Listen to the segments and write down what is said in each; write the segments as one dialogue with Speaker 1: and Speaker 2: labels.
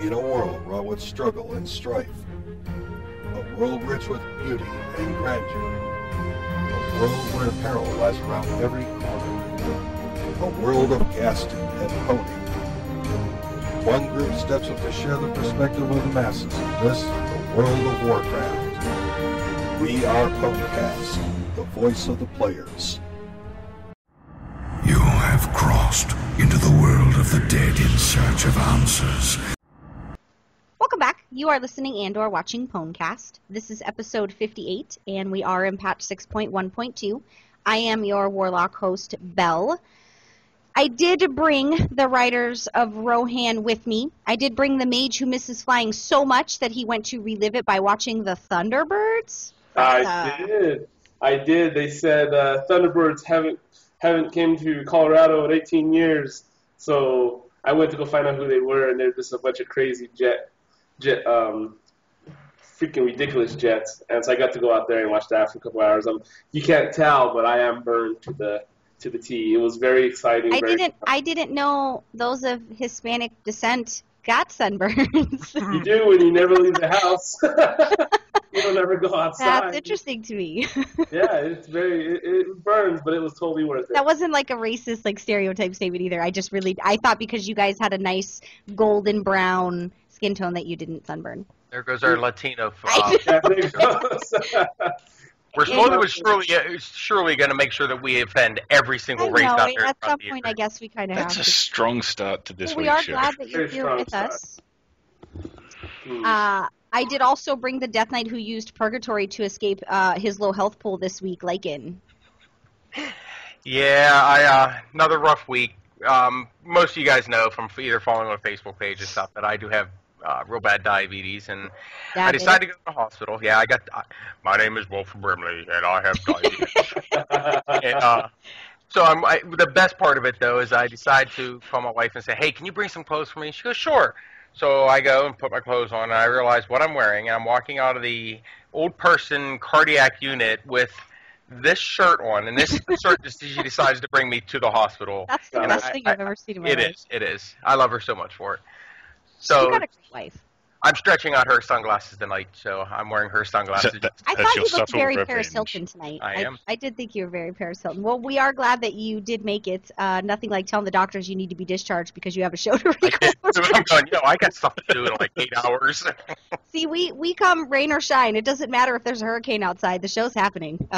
Speaker 1: In a world wrought with struggle and strife, a world rich with beauty and grandeur, a world where peril lies around every corner, a world of casting and honing. One group steps up to share the perspective of the masses in this, the world of Warcraft. We are Ponecast, the voice of the players.
Speaker 2: You have crossed into the world of the dead in search of answers.
Speaker 3: Welcome back. You are listening and/or watching Ponecast. This is episode 58, and we are in patch 6.1.2. I am your Warlock host, Belle. I did bring the Riders of Rohan with me. I did bring the mage who misses flying so much that he went to relive it by watching the Thunderbirds.
Speaker 4: I did. They said Thunderbirds haven't came to Colorado in 18 years, so I went to go find out who they were, and they're just a bunch of crazy freaking ridiculous jets. And so I got to go out there and watch that for a couple hours. You can't tell, but I am burned to the T. It was very exciting.
Speaker 3: I didn't know those of Hispanic descent got sunburns.
Speaker 4: You do when you never leave the house. You don't ever go outside.
Speaker 3: That's interesting to me.
Speaker 4: Yeah, it burns, but it was totally worth it.
Speaker 3: That wasn't like a racist stereotype statement either. I thought because you guys had a nice golden brown skin tone that you didn't sunburn.
Speaker 5: There goes our Latino.
Speaker 4: Yeah, there it goes.
Speaker 5: We're surely going to make sure that we offend every single race out there.
Speaker 3: At some point, I guess we kind of have to.
Speaker 6: That's a strong start to this week's show.
Speaker 3: We are glad that you're here with us. I did also bring the Death Knight who used Purgatory to escape his low health pool this week, Lycan.
Speaker 5: Yeah, another rough week. Most of you guys know from either following on Facebook page and stuff that I do have real bad diabetes, and I decided to go to the hospital. Yeah, my name is Wolf Brimley, and I have diabetes. So the best part of it, though, is I decide to call my wife and say, hey, can you bring some clothes for me? She goes, sure. So I go and put my clothes on, and I realize what I'm wearing, and I'm walking out of the old person cardiac unit with this shirt on, and this shirt she decides to bring me to the hospital.
Speaker 3: That's the best thing I've ever seen in my life.
Speaker 5: It is. I love her so much for it. So
Speaker 3: you got a great wife.
Speaker 5: I'm stretching out her sunglasses tonight, so I'm wearing her sunglasses.
Speaker 3: I thought you looked very Paris Hilton tonight.
Speaker 5: I am.
Speaker 3: I did think you were very Paris Hilton. Well, we are glad that you did make it. Nothing like telling the doctors you need to be discharged because you have a show to record.
Speaker 5: I'm going, I got stuff to do in like 8 hours.
Speaker 3: See, we come rain or shine. It doesn't matter if there's a hurricane outside. The show's happening.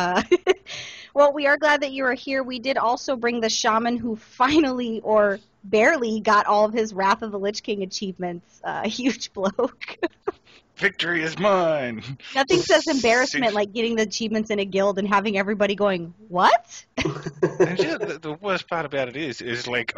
Speaker 3: Well, we are glad that you are here. We did also bring the shaman who finally, or barely, got all of his Wrath of the Lich King achievements. Huge bloke.
Speaker 6: Victory is mine.
Speaker 3: Nothing says embarrassment like getting the achievements in a guild and having everybody going, what?
Speaker 6: And yeah, the worst part about it is like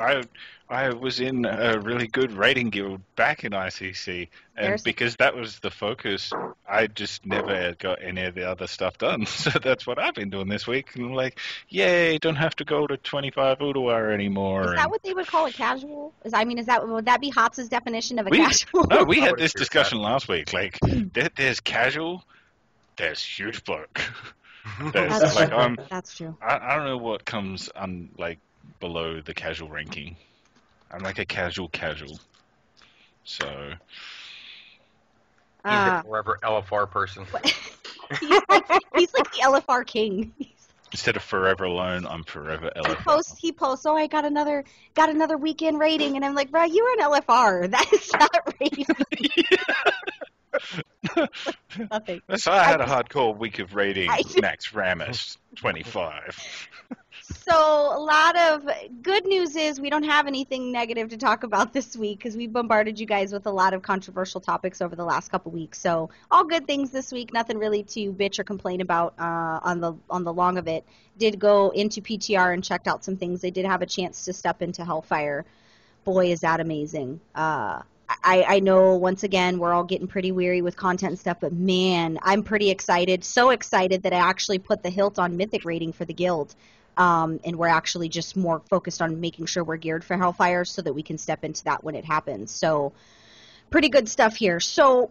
Speaker 6: I was in a really good raiding guild back in ICC, and because that was the focus, I just never got any of the other stuff done. So that's what I've been doing this week. And I'm like, yay, don't have to go to 25 Udawar anymore.
Speaker 3: Is that what they would call a casual? Would that be Hotz's definition of a casual?
Speaker 6: No, we had this discussion last week. Like, there's casual, there's huge bloke.
Speaker 3: That's true.
Speaker 6: I don't know what comes below the casual ranking. I'm like a casual. So
Speaker 5: he's a forever LFR person.
Speaker 3: he's like the LFR king.
Speaker 6: Instead of forever alone, I'm forever LFR.
Speaker 3: He posts. Oh, I got another weekend rating, and I'm like, bro, you were an LFR. That is not rating. Nothing.
Speaker 6: So I had a hardcore week of raiding Max Ramus 25.
Speaker 3: So a lot of good news is we don't have anything negative to talk about this week because we bombarded you guys with a lot of controversial topics over the last couple weeks. So all good things this week, nothing really to bitch or complain about on the long of it. Did go into PTR and checked out some things. They did have a chance to step into Hellfire. Boy, is that amazing. I know, once again, we're all getting pretty weary with content and stuff, but man, I'm pretty excited. So excited that I actually put the hilt on Mythic rating for the guild. And we're actually just more focused on making sure we're geared for Hellfire so that we can step into that when it happens. So pretty good stuff here. So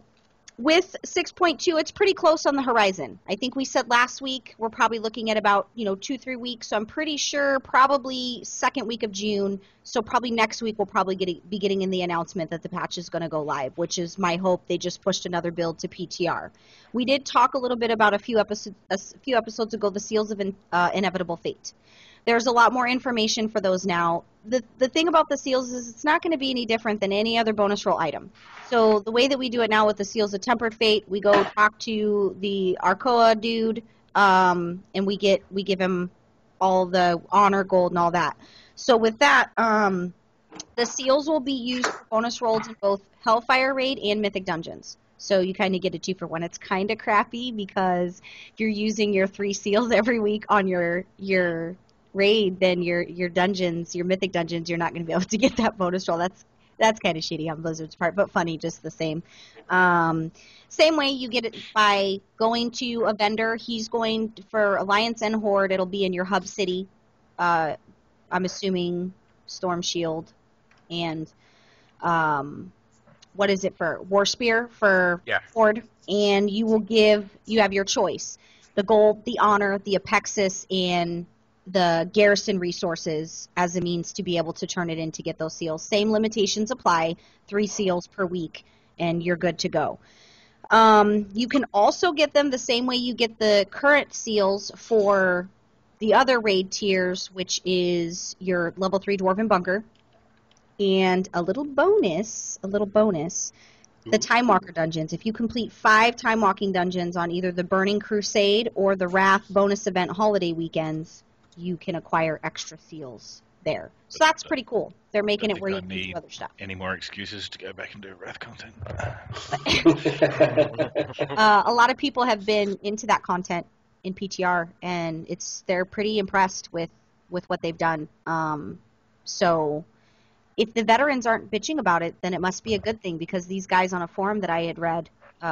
Speaker 3: With 6.2, it's pretty close on the horizon. I think we said last week we're probably looking at about 2-3 weeks. So I'm pretty sure probably second week of June. So probably next week we'll probably be getting in the announcement that the patch is going to go live, which is my hope. They just pushed another build to PTR. We did talk a little bit about a few episodes ago, the Seals of Inevitable Fate. There's a lot more information for those now. The thing about the seals is it's not going to be any different than any other bonus roll item. So the way that we do it now with the Seals of Tempered Fate, we go talk to the Arcoa dude, and we give him all the honor, gold, and all that. So with that, the seals will be used for bonus rolls in both Hellfire Raid and Mythic Dungeons. So you kind of get a 2-for-1. It's kind of crappy because if you're using your 3 seals every week on your raid, then your dungeons, your Mythic Dungeons, you're not going to be able to get that bonus roll. That's kind of shitty on Blizzard's part, but funny just the same. Same way you get it by going to a vendor. He's going for Alliance and Horde. It'll be in your hub city. I'm assuming Storm Shield and what is it for War Spear for Horde, and you have your choice: the gold, the honor, the Apexis, and the garrison resources as a means to be able to turn it in to get those seals. Same limitations apply, 3 seals per week, and you're good to go. You can also get them the same way you get the current seals for the other raid tiers, which is your level 3 Dwarven Bunker, and a little bonus, the Time Walker dungeons. If you complete 5 Time Walking dungeons on either the Burning Crusade or the Wrath bonus event holiday weekends, you can acquire extra seals there. So that's pretty cool. They're making it where you can do other stuff.
Speaker 6: Any more excuses to go back and do Wrath content?
Speaker 3: A lot of people have been into that content in PTR, and they're pretty impressed with what they've done. So if the veterans aren't bitching about it, then it must be a good thing, because these guys on a forum that I had read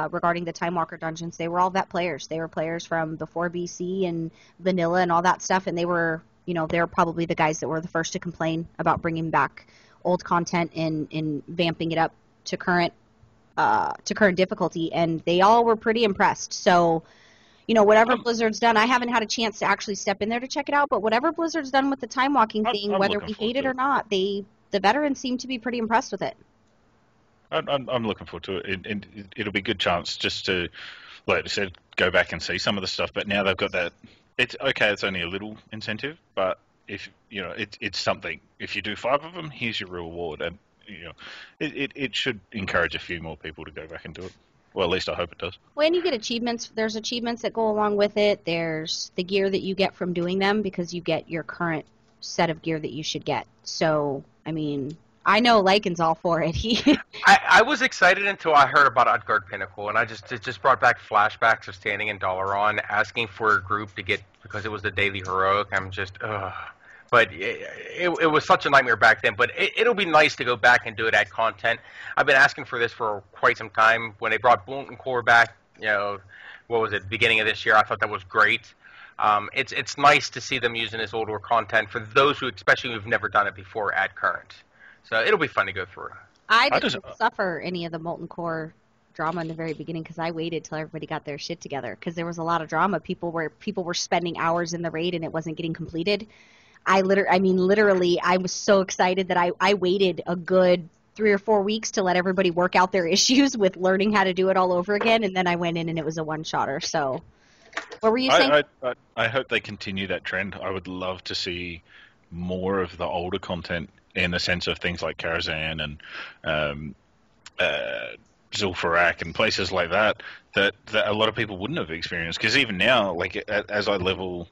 Speaker 3: regarding the Time Walker dungeons, they were all vet players. They were players from before BC and vanilla and all that stuff, and they were probably the guys that were the first to complain about bringing back old content and vamping it up to current difficulty, and they all were pretty impressed. So, whatever Blizzard's done, I haven't had a chance to actually step in there to check it out, but whatever Blizzard's done with the time walking thing, whether we hate it or not, the veterans seem to be pretty impressed with it.
Speaker 6: I'm looking forward to it. And it'll be a good chance just to, like I said, go back and see some of the stuff. But now they've got that. It's okay. It's only a little incentive, but if it's something. If you do 5 of them, here's your reward, and it should encourage a few more people to go back and do it. Well, at least I hope it does.
Speaker 3: When you get achievements, there's achievements that go along with it. There's the gear that you get from doing them, because you get your current set of gear that you should get. So, I mean, I know Lycan's all for it.
Speaker 5: I was excited until I heard about Utgard Pinnacle, and it just brought back flashbacks of standing in Dalaran asking for a group to get, because it was the daily heroic. I'm just, But it was such a nightmare back then. But it'll be nice to go back and do it at content. I've been asking for this for quite some time. When they brought Molten Core back, what was it, beginning of this year, I thought that was great. It's nice to see them using this older content for those especially who've never done it before at current. So it'll be fun to go through.
Speaker 3: I didn't suffer any of the Molten Core drama in the very beginning, because I waited till everybody got their shit together, because there was a lot of drama. People were spending hours in the raid and it wasn't getting completed. Literally, I was so excited that I waited a good 3 or 4 weeks to let everybody work out their issues with learning how to do it all over again, and then I went in and it was a one-shotter. So, what were you saying?
Speaker 6: I hope they continue that trend. I would love to see more of the older content, in the sense of things like Karazhan and Zul'Farrak and places like that a lot of people wouldn't have experienced. Because even now, like as I level,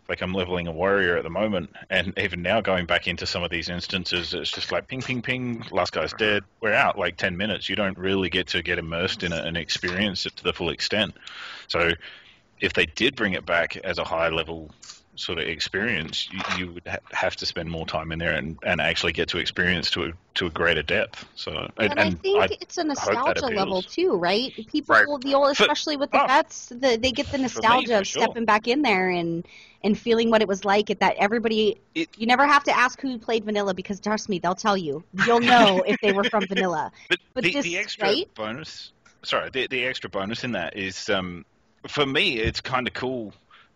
Speaker 6: like I'm leveling a warrior at the moment, and even now going back into some of these instances, it's just like ping, ping, ping, last guy's dead, we're out, like 10 minutes. You don't really get to get immersed in it and experience it to the full extent. So if they did bring it back as a high level sort of experience, you would have to spend more time in there and actually get to experience to a greater depth. So,
Speaker 3: and I think it's a nostalgia level too, right? People, right. Especially with the vets, they get the nostalgia of stepping back in there and feeling what it was like at that. You never have to ask who played vanilla, because trust me, they'll tell you. You'll know if they were from vanilla.
Speaker 6: But the extra bonus sorry, the extra bonus in that is, for me, it's kind of cool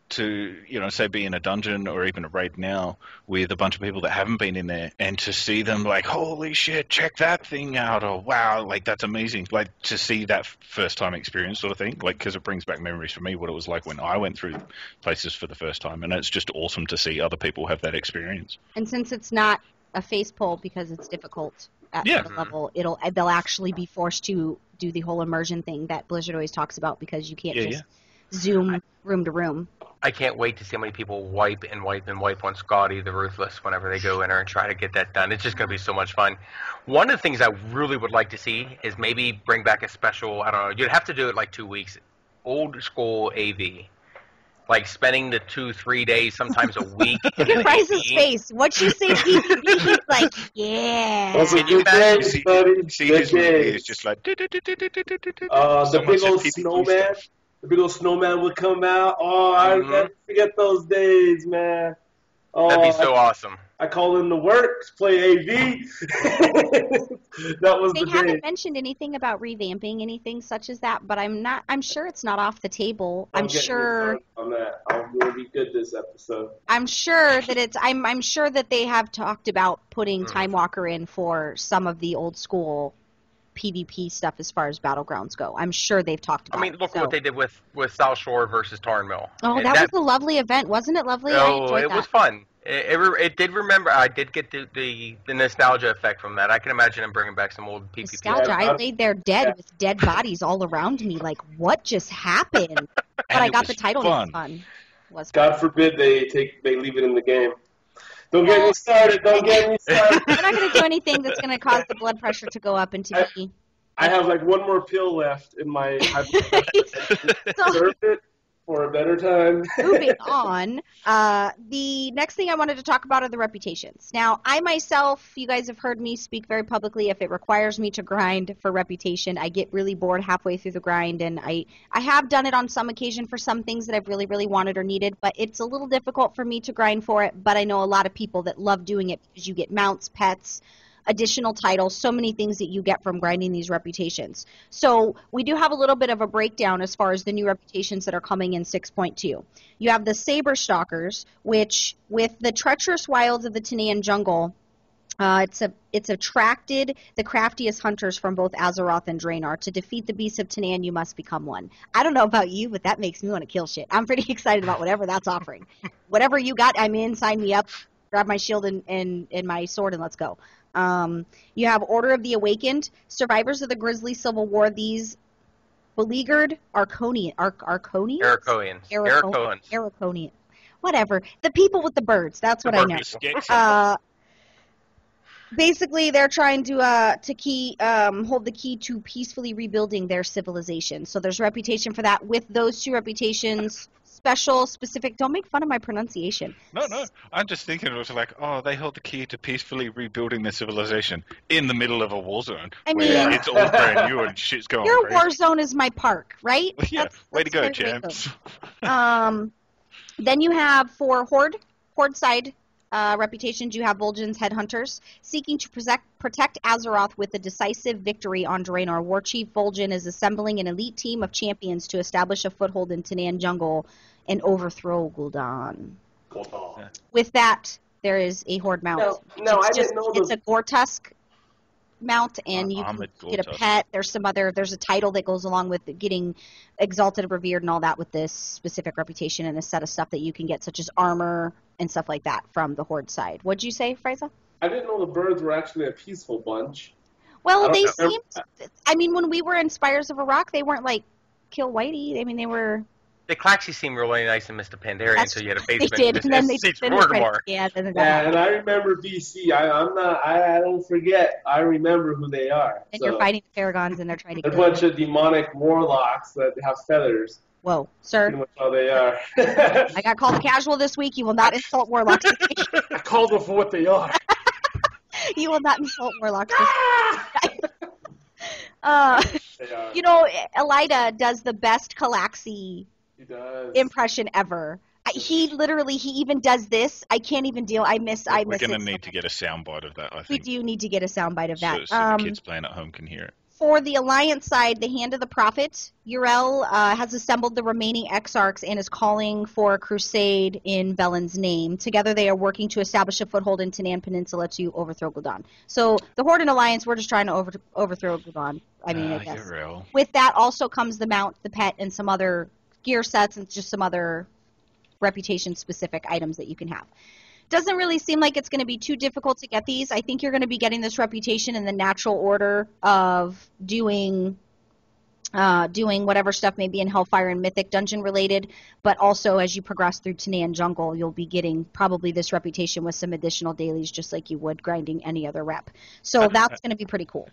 Speaker 6: to, say be in a dungeon or even a raid now with a bunch of people that haven't been in there, and to see them like, holy shit, check that thing out, or wow, like that's amazing, like to see that first time experience sort of thing, like because it brings back memories for me what it was like when I went through places for the first time, and it's just awesome to see other people have that experience.
Speaker 3: And since it's not a face pull because it's difficult at the level, they'll actually be forced to do the whole immersion thing that Blizzard always talks about, because you can't zoom room to room.
Speaker 5: I can't wait to see how many people wipe on Scotty the Ruthless whenever they go in there and try to get that done. It's just going to be so much fun. One of the things I really would like to see is maybe bring back a special, I don't know, you'd have to do it like 2 weeks, old school AV. Like spending the 2-3 days, sometimes a week.
Speaker 3: Look at Bryce's face. What you say PvP, he's like, yeah.
Speaker 4: Those are good days, buddy.
Speaker 6: See his movie is just like...
Speaker 4: The big old snowman. The big old snowman would come out. Oh, I never forget those days, man. Oh,
Speaker 5: that'd be so awesome.
Speaker 4: I call in the work, play AV. That was the day. They
Speaker 3: haven't mentioned anything about revamping anything such as that, but I'm sure it's not off the table. I'm sure
Speaker 4: on that. I'm going to be good this episode.
Speaker 3: I'm sure that I'm sure that they have talked about putting Time Walker in for some of the old school PvP stuff as far as battlegrounds go. I'm sure they've talked about it.
Speaker 5: I mean, look what they did with South Shore versus Tarn Mill.
Speaker 3: Oh, that was a lovely event. Wasn't it lovely? I enjoyed that.
Speaker 5: Was fun. It did remember. I did get the nostalgia effect from that. I can imagine them bringing back some old PvP.
Speaker 3: Nostalgia. I laid there dead with dead bodies all around me. Like, what just happened? But I got the title.
Speaker 6: Fun.
Speaker 3: It was fun.
Speaker 4: God forbid they leave it in the game. Don't get me started. Don't get me started.
Speaker 3: We're not going to do anything that's going to cause the blood pressure to go up into me.
Speaker 4: I have like one more pill left in my Serve it for a better time.
Speaker 3: Moving on, the next thing I wanted to talk about are the reputations. Now, I myself, you guys have heard me speak very publicly. If it requires me to grind for reputation, I get really bored halfway through the grind, and I have done it on some occasion for some things that I've really, really wanted or needed, but it's a little difficult for me to grind for it, but I know a lot of people that love doing it because you get mounts, pets, additional titles, so many things that you get from grinding these reputations. So we do have a little bit of a breakdown as far as the new reputations that are coming in 6.2. You have the Saber Stalkers, which with the treacherous wilds of the Tanaan jungle, it's attracted the craftiest hunters from both Azeroth and Draenor. To defeat the beasts of Tanaan, you must become one. I don't know about you, but that makes me want to kill shit. I'm pretty excited about whatever that's offering. Whatever you got, I'm in, sign me up, grab my shield and my sword, and let's go. You have Order of the Awakened, survivors of the Grizzly Civil War. These beleaguered Araconians, whatever. The people with the birds. That's what I know. Basically, they're trying to hold the key to peacefully rebuilding their civilization. So there's reputation for that. With those two reputations, specific. Don't make fun of my pronunciation.
Speaker 6: No. I'm just thinking it was like, they hold the key to peacefully rebuilding their civilization in the middle of a war zone.
Speaker 3: I mean,
Speaker 6: where it's all brand new and shit's going
Speaker 3: your
Speaker 6: crazy.
Speaker 3: war zone is my park, right?
Speaker 6: Yeah. Way to go, champs.
Speaker 3: Then you have for Horde side reputations, you have Vol'jin's headhunters seeking to protect Azeroth with a decisive victory on Draenor. War Chief Vol'jin is assembling an elite team of champions to establish a foothold in Tanaan jungle and overthrow Gul'dan. With that, there is a Horde mount. It's a Gortusk mount, and you can get a pet. There's a title that goes along with getting exalted, revered, and all that with this specific reputation and a set of stuff that you can get, such as armor and stuff like that from the Horde side. What'd you say, Frieza?
Speaker 4: I didn't know the birds were actually a peaceful bunch.
Speaker 3: Well, they seemed... I mean, when we were in Spires of Iraq, they weren't like Kill Whitey. I mean, they were...
Speaker 5: The Claxi seemed really nice in Mr. Pandaria until you had a basement.
Speaker 3: They did, and then they did
Speaker 4: and I remember BC. I don't forget. I remember who they are.
Speaker 3: And you're fighting the Paragons, and they're trying to
Speaker 4: kill a bunch of demonic warlocks that have feathers.
Speaker 3: Whoa, sir.
Speaker 4: Pretty much how they are.
Speaker 3: I got called a casual this week. You will not insult warlocks this week.
Speaker 4: I called them for what they are.
Speaker 3: You will not insult warlocks this week. You know, Elida does the best Calaxi impression ever. He even does this. I can't even deal. I miss
Speaker 6: We're going to need to get a soundbite of that, I think.
Speaker 3: We do need to get a soundbite of that.
Speaker 6: So the kids playing at home can hear it.
Speaker 3: For the Alliance side, the Hand of the Prophet, Uriel has assembled the remaining Exarchs and is calling for a crusade in Velen's name. Together they are working to establish a foothold in Tanan Peninsula to overthrow Gul'dan. So the Horde and Alliance, we're just trying to overthrow Gul'dan. I mean, I guess.
Speaker 6: Uriel.
Speaker 3: With that also comes the mount, the pet, and some other gear sets and just some other reputation-specific items that you can have. Doesn't really seem like it's going to be too difficult to get these. I think you're going to be getting this reputation in the natural order of doing whatever stuff may be in Hellfire and Mythic dungeon related, but also as you progress through Tanan Jungle, you'll be getting probably this reputation with some additional dailies just like you would grinding any other rep. So that's going to be pretty cool.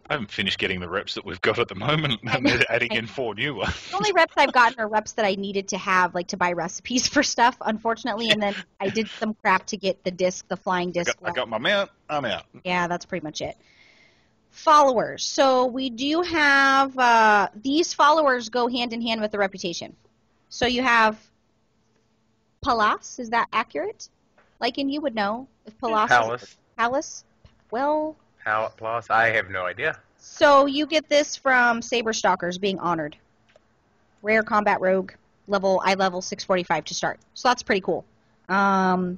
Speaker 6: I haven't finished getting the reps that we've got at the moment, and they're adding in 4 new ones.
Speaker 3: The only reps I've gotten are reps that I needed to have, like to buy recipes for stuff, unfortunately, and then I did some crap to get the disc, the flying disc.
Speaker 6: I got my mount, I'm out.
Speaker 3: Yeah, that's pretty much it. Followers. So we do have, these followers go hand in hand with the reputation. So you have Palas, is that accurate? Like, and you would know if Palas Palace? Well...
Speaker 5: Plus, I have no idea.
Speaker 3: So you get this from Saber Stalkers being honored. Rare combat rogue, level 645 to start. So that's pretty cool. Dowser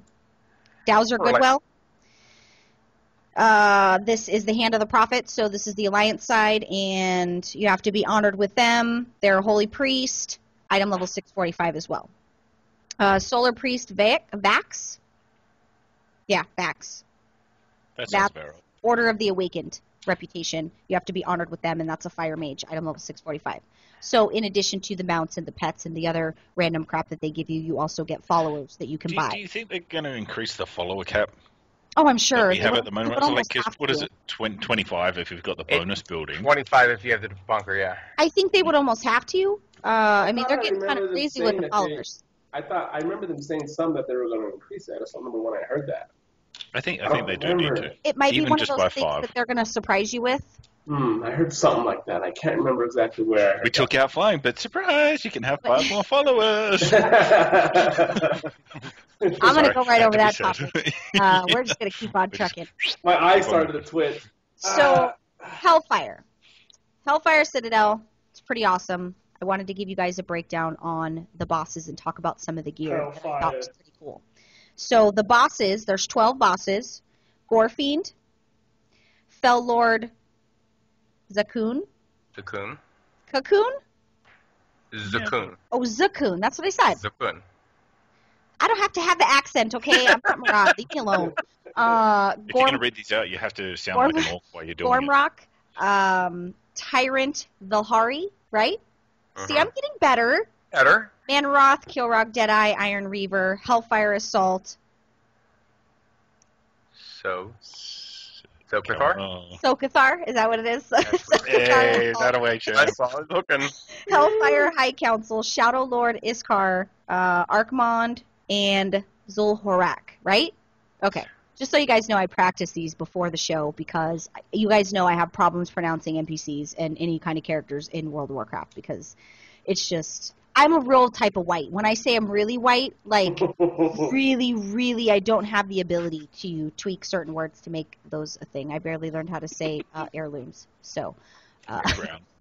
Speaker 3: Goodwell. This is the Hand of the Prophet, so this is the Alliance side, and you have to be honored with them. They're a Holy Priest, item level 645 as well. Solar Priest Vax. Yeah, Vax.
Speaker 6: That sounds about right.
Speaker 3: Order of the Awakened reputation. You have to be honored with them, and that's a Fire Mage, item level 645. So in addition to the mounts and the pets and the other random crap that they give you, you also get followers that you can buy.
Speaker 6: Do you think they're going to increase the follower cap?
Speaker 3: Oh, I'm sure.
Speaker 6: We have at the moment. So what is it? 25 if you've got the bonus building.
Speaker 5: 25 if you have the bunker, yeah.
Speaker 3: I think they would almost have to. I mean, they're getting kind of crazy with the followers.
Speaker 4: I remember them saying some that they were going to increase it. I just don't remember when I heard that.
Speaker 6: I think they do need to.
Speaker 3: It might
Speaker 6: Even
Speaker 3: be one of
Speaker 6: just
Speaker 3: those
Speaker 6: by
Speaker 3: things
Speaker 6: 5.
Speaker 3: that they're going to surprise you with.
Speaker 4: I heard something like that. I can't remember exactly where.
Speaker 6: We took out flying, but surprise, you can have 5 more followers.
Speaker 3: I'm going to go right over that topic. We're just going to keep on trucking.
Speaker 4: My eyes started to twitch.
Speaker 3: So, Hellfire. Hellfire Citadel. It's pretty awesome. I wanted to give you guys a breakdown on the bosses and talk about some of the gear that I thought was pretty cool. So the bosses, there's 12 bosses. Gorefiend, Fell Lord Zakoon.
Speaker 5: Zakoon.
Speaker 3: Cocoon?
Speaker 5: Zakoon.
Speaker 3: Oh, Zakoon. That's what I said.
Speaker 5: Zakoon.
Speaker 3: I don't have to have the accent, okay? I'm not Murad. Leave me alone.
Speaker 6: If you're going to read these out, you have to sound like an orc while you're doing
Speaker 3: Gormrock, Tyrant Vilhari, right? See, I'm getting better.
Speaker 5: Better.
Speaker 3: Manroth, Kilrog, Deadeye, Iron Reaver, Hellfire Assault. Sokathar, is that what it is?
Speaker 6: Hey, that'll wait,
Speaker 5: I saw it looking.
Speaker 3: Hellfire High Council, Shadow Lord Iskar, Arkmond, and Zul'Horak, right? Okay. Just so you guys know, I practiced these before the show because you guys know I have problems pronouncing NPCs and any kind of characters in World of Warcraft because it's just... I'm a real type of white. When I say I'm really white, like really, really, I don't have the ability to tweak certain words to make those a thing. I barely learned how to say heirlooms. So,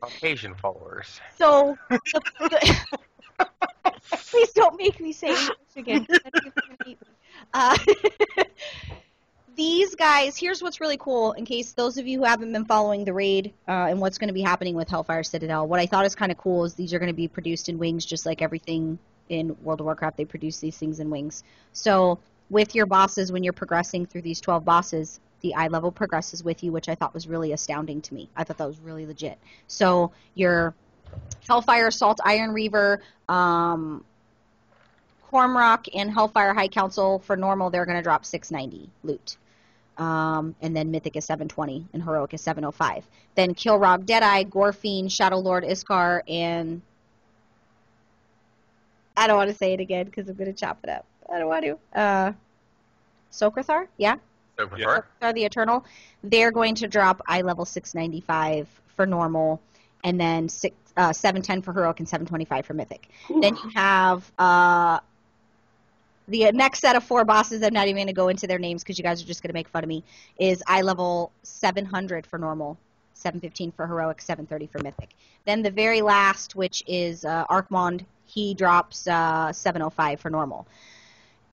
Speaker 5: Caucasian followers.
Speaker 3: So, please don't make me say English again. These guys, here's what's really cool, in case those of you who haven't been following the raid and what's going to be happening with Hellfire Citadel. What I thought is kind of cool is these are going to be produced in wings, just like everything in World of Warcraft. They produce these things in wings. So with your bosses, when you're progressing through these 12 bosses, the eye level progresses with you, which I thought was really astounding to me. I thought that was really legit. So your Hellfire Assault, Iron Reaver, Cormrock, and Hellfire High Council, for normal, they're going to drop 690 loot. And then Mythic is 720, and Heroic is 705. Then Kilrog, Deadeye, Gorefiend, Shadow Lord Iskar, and... I don't want to say it again, because I'm going to chop it up. I don't want to. Sokathar? Yeah?
Speaker 5: Sokathar
Speaker 3: the Eternal. They're going to drop eye level 695 for normal, and then 710 for Heroic and 725 for Mythic. Ooh. Then you have... the next set of 4 bosses, I'm not even going to go into their names because you guys are just going to make fun of me, is eye level 700 for normal, 715 for heroic, 730 for mythic. Then the very last, which is Archmond, he drops 705 for normal.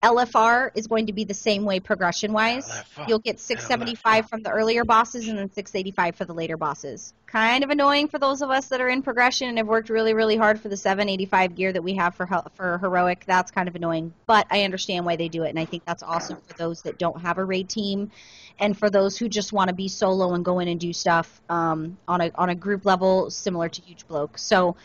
Speaker 3: LFR is going to be the same way progression-wise.
Speaker 6: LFR.
Speaker 3: You'll get 675 from the earlier bosses and then 685 for the later bosses. Kind of annoying for those of us that are in progression and have worked really, really hard for the 785 gear that we have for heroic. That's kind of annoying, but I understand why they do it, and I think that's awesome for those that don't have a raid team and for those who just want to be solo and go in and do stuff on a group level similar to Huge Bloke. So...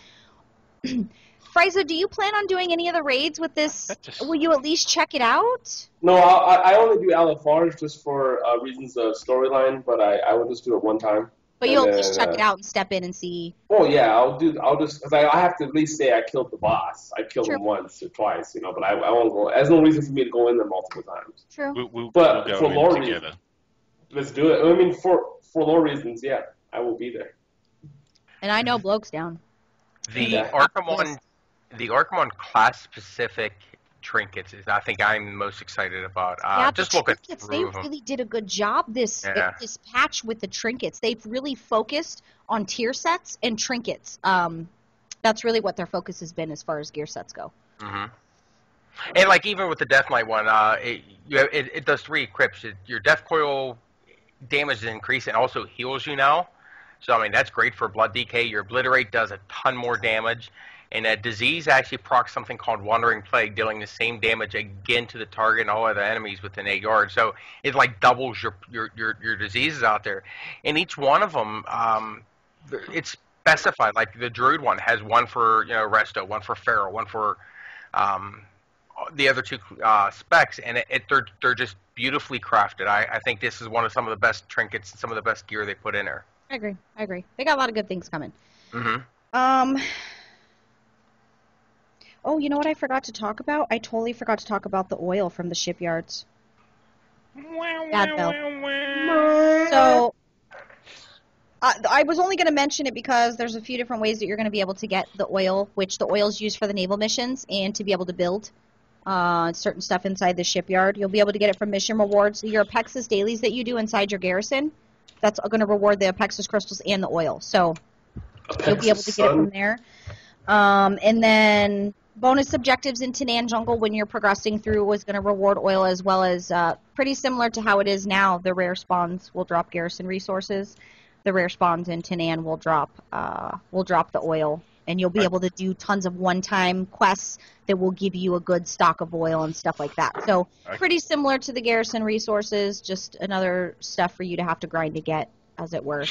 Speaker 3: Frieza, do you plan on doing any of the raids with this? Will you at least check it out?
Speaker 4: No, I only do LFRs just for reasons of storyline, but I will just do it one time.
Speaker 3: But you'll at least check it out and step in and see.
Speaker 4: Oh yeah, I'll just because I have to at least say I killed the boss. I killed him once or twice, but I won't go. There's no reason for me to go in there multiple times.
Speaker 3: True.
Speaker 6: We'll
Speaker 4: but
Speaker 6: go
Speaker 4: for lore
Speaker 6: together.
Speaker 4: reasons, let's do it. I mean, for lore reasons, yeah, I will be there.
Speaker 3: And I know Bloke's down.
Speaker 5: The Archimon class-specific trinkets is I think I'm most excited about. Just look at
Speaker 3: they really did a good job this patch with the trinkets. They've really focused on tier sets and trinkets. That's really what their focus has been as far as gear sets go.
Speaker 5: Mm-hmm. And like even with the Death Knight one, it does 3 equips. Your Death Coil damage is increased and also heals you now. So I mean that's great for blood DK. Your Obliterate does a ton more damage. And that disease actually procs something called Wandering Plague, dealing the same damage again to the target and all other enemies within 8 yards. So it like doubles your diseases out there. And each one of them, it's specified. Like the Druid one has one for Resto, one for Feral, one for the other 2 specs, and they're just beautifully crafted. I think this is some of the best trinkets and some of the best gear they put in there.
Speaker 3: I agree. They got a lot of good things coming.
Speaker 5: Mm-hmm.
Speaker 3: Oh, you know what I forgot to talk about? I totally forgot to talk about the oil from the shipyards. Bad Bell. So, I was only going to mention it because there's a few different ways that you're going to be able to get the oil, which the oil is used for the naval missions and to be able to build certain stuff inside the shipyard. You'll be able to get it from mission rewards. Your Apexis dailies that you do inside your garrison, that's going to reward the Apexis crystals and the oil. So, you'll be able to get it from there. And then... bonus objectives in Tanan Jungle when you're progressing through is going to reward oil as well as pretty similar to how it is now. The rare spawns will drop garrison resources. The rare spawns in Tanan will drop the oil, and you'll be able to do tons of one-time quests that will give you a good stock of oil and stuff like that. So pretty similar to the garrison resources, just another stuff for you to have to grind to get, as it were.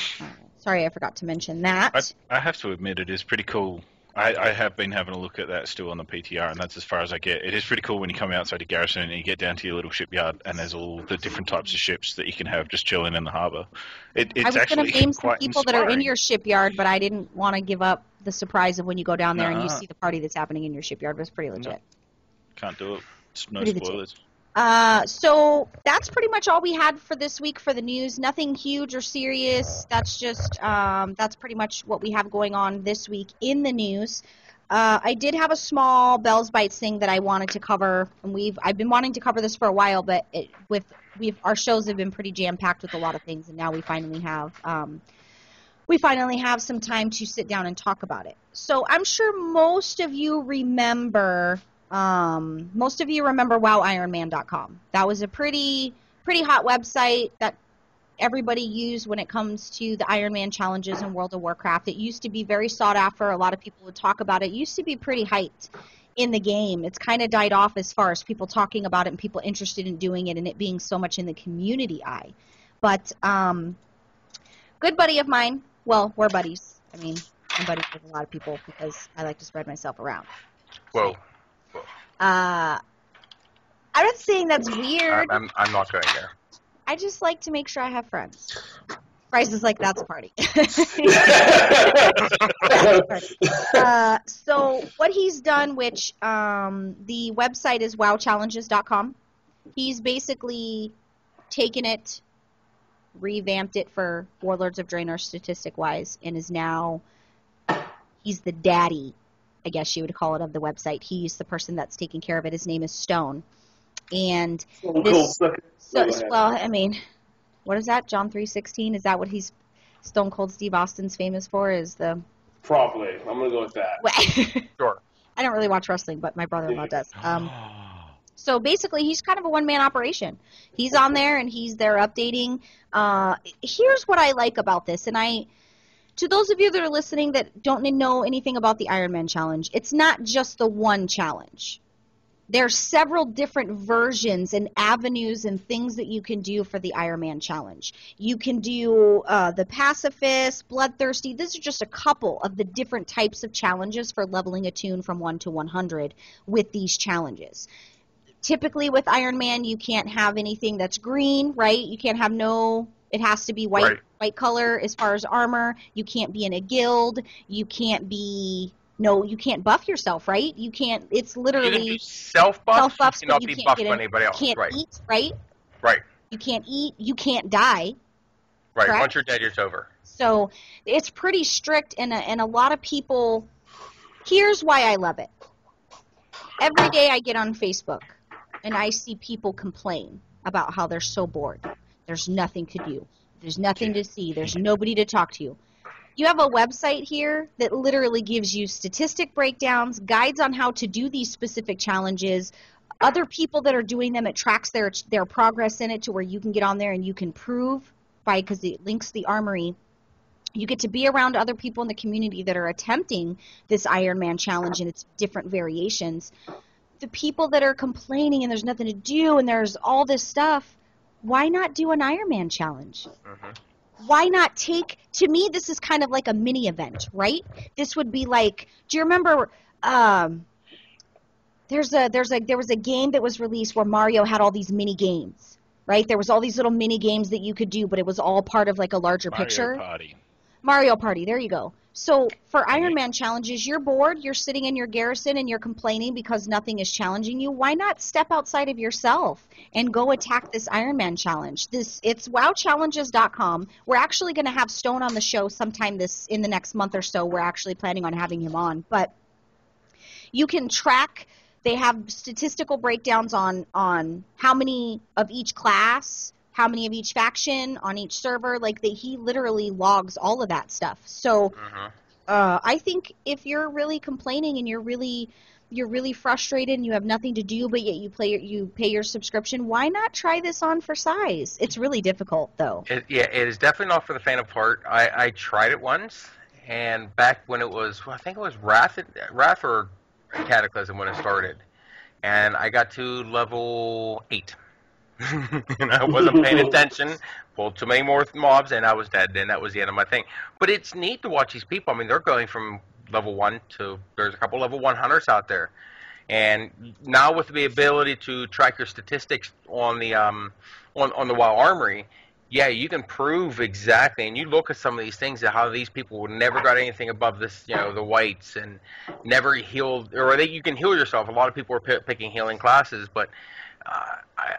Speaker 3: Sorry, I forgot to mention that.
Speaker 6: I have to admit it is pretty cool. I have been having a look at that still on the PTR, and that's as far as I get. It is pretty cool when you come outside the garrison and you get down to your little shipyard, and there's all the different types of ships that you can have just chilling in the harbour. It's
Speaker 3: I was going to name some people
Speaker 6: inspiring.
Speaker 3: that are in your shipyard, but I didn't want to give up the surprise of when you go down there and you see the party that's happening in your shipyard. It was pretty legit.
Speaker 6: No, can't do it. It's no
Speaker 3: Pretty
Speaker 6: spoilers.
Speaker 3: So that's pretty much all we had for this week for the news. Nothing huge or serious. That's just that's pretty much what we have going on this week in the news. I did have a small Bell's Bites thing that I wanted to cover, and I've been wanting to cover this for a while, but our shows have been pretty jam packed with a lot of things, and now we finally have some time to sit down and talk about it. So I'm sure most of you remember WowIronman.com. That was a pretty hot website that everybody used when it comes to the Iron Man challenges in World of Warcraft. It used to be very sought after. A lot of people would talk about it. It used to be pretty hyped in the game. It's kind of died off as far as people talking about it and people interested in doing it and it being so much in the community eye. But good buddy of mine, well, we're buddies. I mean, I'm buddies with a lot of people because I like to spread myself around.
Speaker 5: Whoa.
Speaker 3: I'm not saying that's weird.
Speaker 5: I'm not going there.
Speaker 3: I just like to make sure I have friends. Bryce is like, that's a party. So what he's done, which the website is wowchallenges.com, he's basically taken it, revamped it for Warlords of Draenor statistic-wise, and is now, he's the daddy, I guess you would call it, of the website. He's the person that's taking care of it. His name is Stone. And this, well, I mean, what is that? John 3:16? Is that what he's? Stone Cold Steve Austin's famous for is the...
Speaker 4: Probably. I'm going to go with that.
Speaker 5: Sure.
Speaker 3: I don't really watch wrestling, but my brother-in-law does. So basically, he's kind of a one-man operation. He's on there, and he's there updating. Here's what I like about this, and to those of you that are listening that don't know anything about the Ironman Challenge, it's not just the one challenge. There's several different versions and avenues and things that you can do for the Ironman Challenge. You can do the Pacifist, Bloodthirsty. These are just a couple of the different types of challenges for leveling a tune from 1 to 100 with these challenges. Typically with Ironman, you can't have anything that's green, right? You can't have it has to be white color as far as armor. You can't be in a guild. You can't buff yourself, right? You can't, it's literally...
Speaker 5: You can do self-buffs,
Speaker 3: but
Speaker 5: you cannot be buffed by anybody else.
Speaker 3: You can't eat, right?
Speaker 5: Right.
Speaker 3: You can't eat, you can't die.
Speaker 5: Right,
Speaker 3: correct?
Speaker 5: Once you're dead, it's over.
Speaker 3: So, it's pretty strict, and a lot of people... Here's why I love it. Every day I get on Facebook, and I see people complain about how they're so bored. There's nothing to do. There's nothing to see. There's nobody to talk to. You have a website here that literally gives you statistic breakdowns, guides on how to do these specific challenges, other people that are doing them. It tracks their progress in it to where you can get on there and you can prove because it links the armory. You get to be around other people in the community that are attempting this Ironman challenge and its different variations. The people that are complaining and there's nothing to do and there's all this stuff, why not do an Ironman challenge? Why not to me, this is kind of like a mini event, right? This would be like, do you remember, there was a game that was released where Mario had all these mini games, right? There was all these little mini games that you could do, but it was all part of like a larger picture. Mario Party, there you go. So for Ironman challenges, you're bored, you're sitting in your garrison and you're complaining because nothing is challenging you. Why not step outside of yourself and go attack this Ironman challenge? It's wowchallenges.com. We're actually going to have Stone on the show sometime in the next month or so. We're actually planning on having him on. But you can track, they have statistical breakdowns on how many of each class, how many of each faction on each server, he literally logs all of that stuff. So I think if you're really complaining and you're really frustrated and you have nothing to do, but yet you pay your subscription, why not try this on for size? It's really difficult, though.
Speaker 5: It is definitely not for the faint of heart. I tried it once, and back when it was, I think it was Wrath or Cataclysm when it started, and I got to level 8. And I wasn't paying attention, pulled too many more mobs, and I was dead, and that was the end of my thing. But it's neat to watch these people. I mean, they're going from level 1 to, there's a couple level 100s out there. And now with the ability to track your statistics on the on the WoW Armory, yeah, you can prove exactly, and you look at some of these things, how these people never got anything above this, the whites, and never healed, or you can heal yourself. A lot of people are picking healing classes, but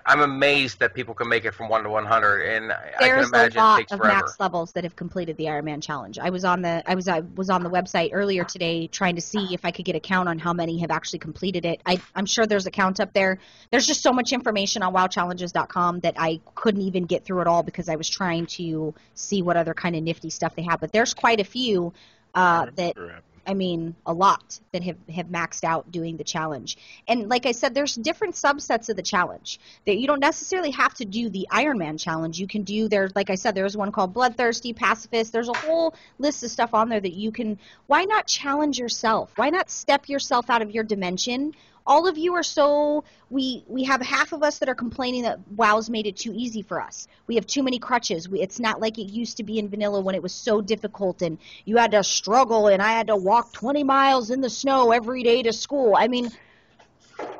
Speaker 5: I'm amazed that people can make it from 1 to 100, and I can imagine it takes forever. There's a lot of max
Speaker 3: levels that have completed the Ironman challenge. I was on the website earlier today trying to see if I could get a count on how many have actually completed it. I'm sure there's a count up there. There's just so much information on wowchallenges.com that I couldn't even get through it all because I was trying to see what other kind of nifty stuff they have. But there's quite a few a lot that have maxed out doing the challenge. And like I said, there's different subsets of the challenge that you don't necessarily have to do the Ironman challenge. You can do, like I said, there's one called Bloodthirsty, Pacifist. There's a whole list of stuff on there that you can, why not challenge yourself? Why not step yourself out of your dimension? All of you are we have half of us that are complaining that WoW's made it too easy for us. We have too many crutches. It's not like it used to be in vanilla when it was so difficult and you had to struggle and I had to walk 20 miles in the snow every day to school. I mean,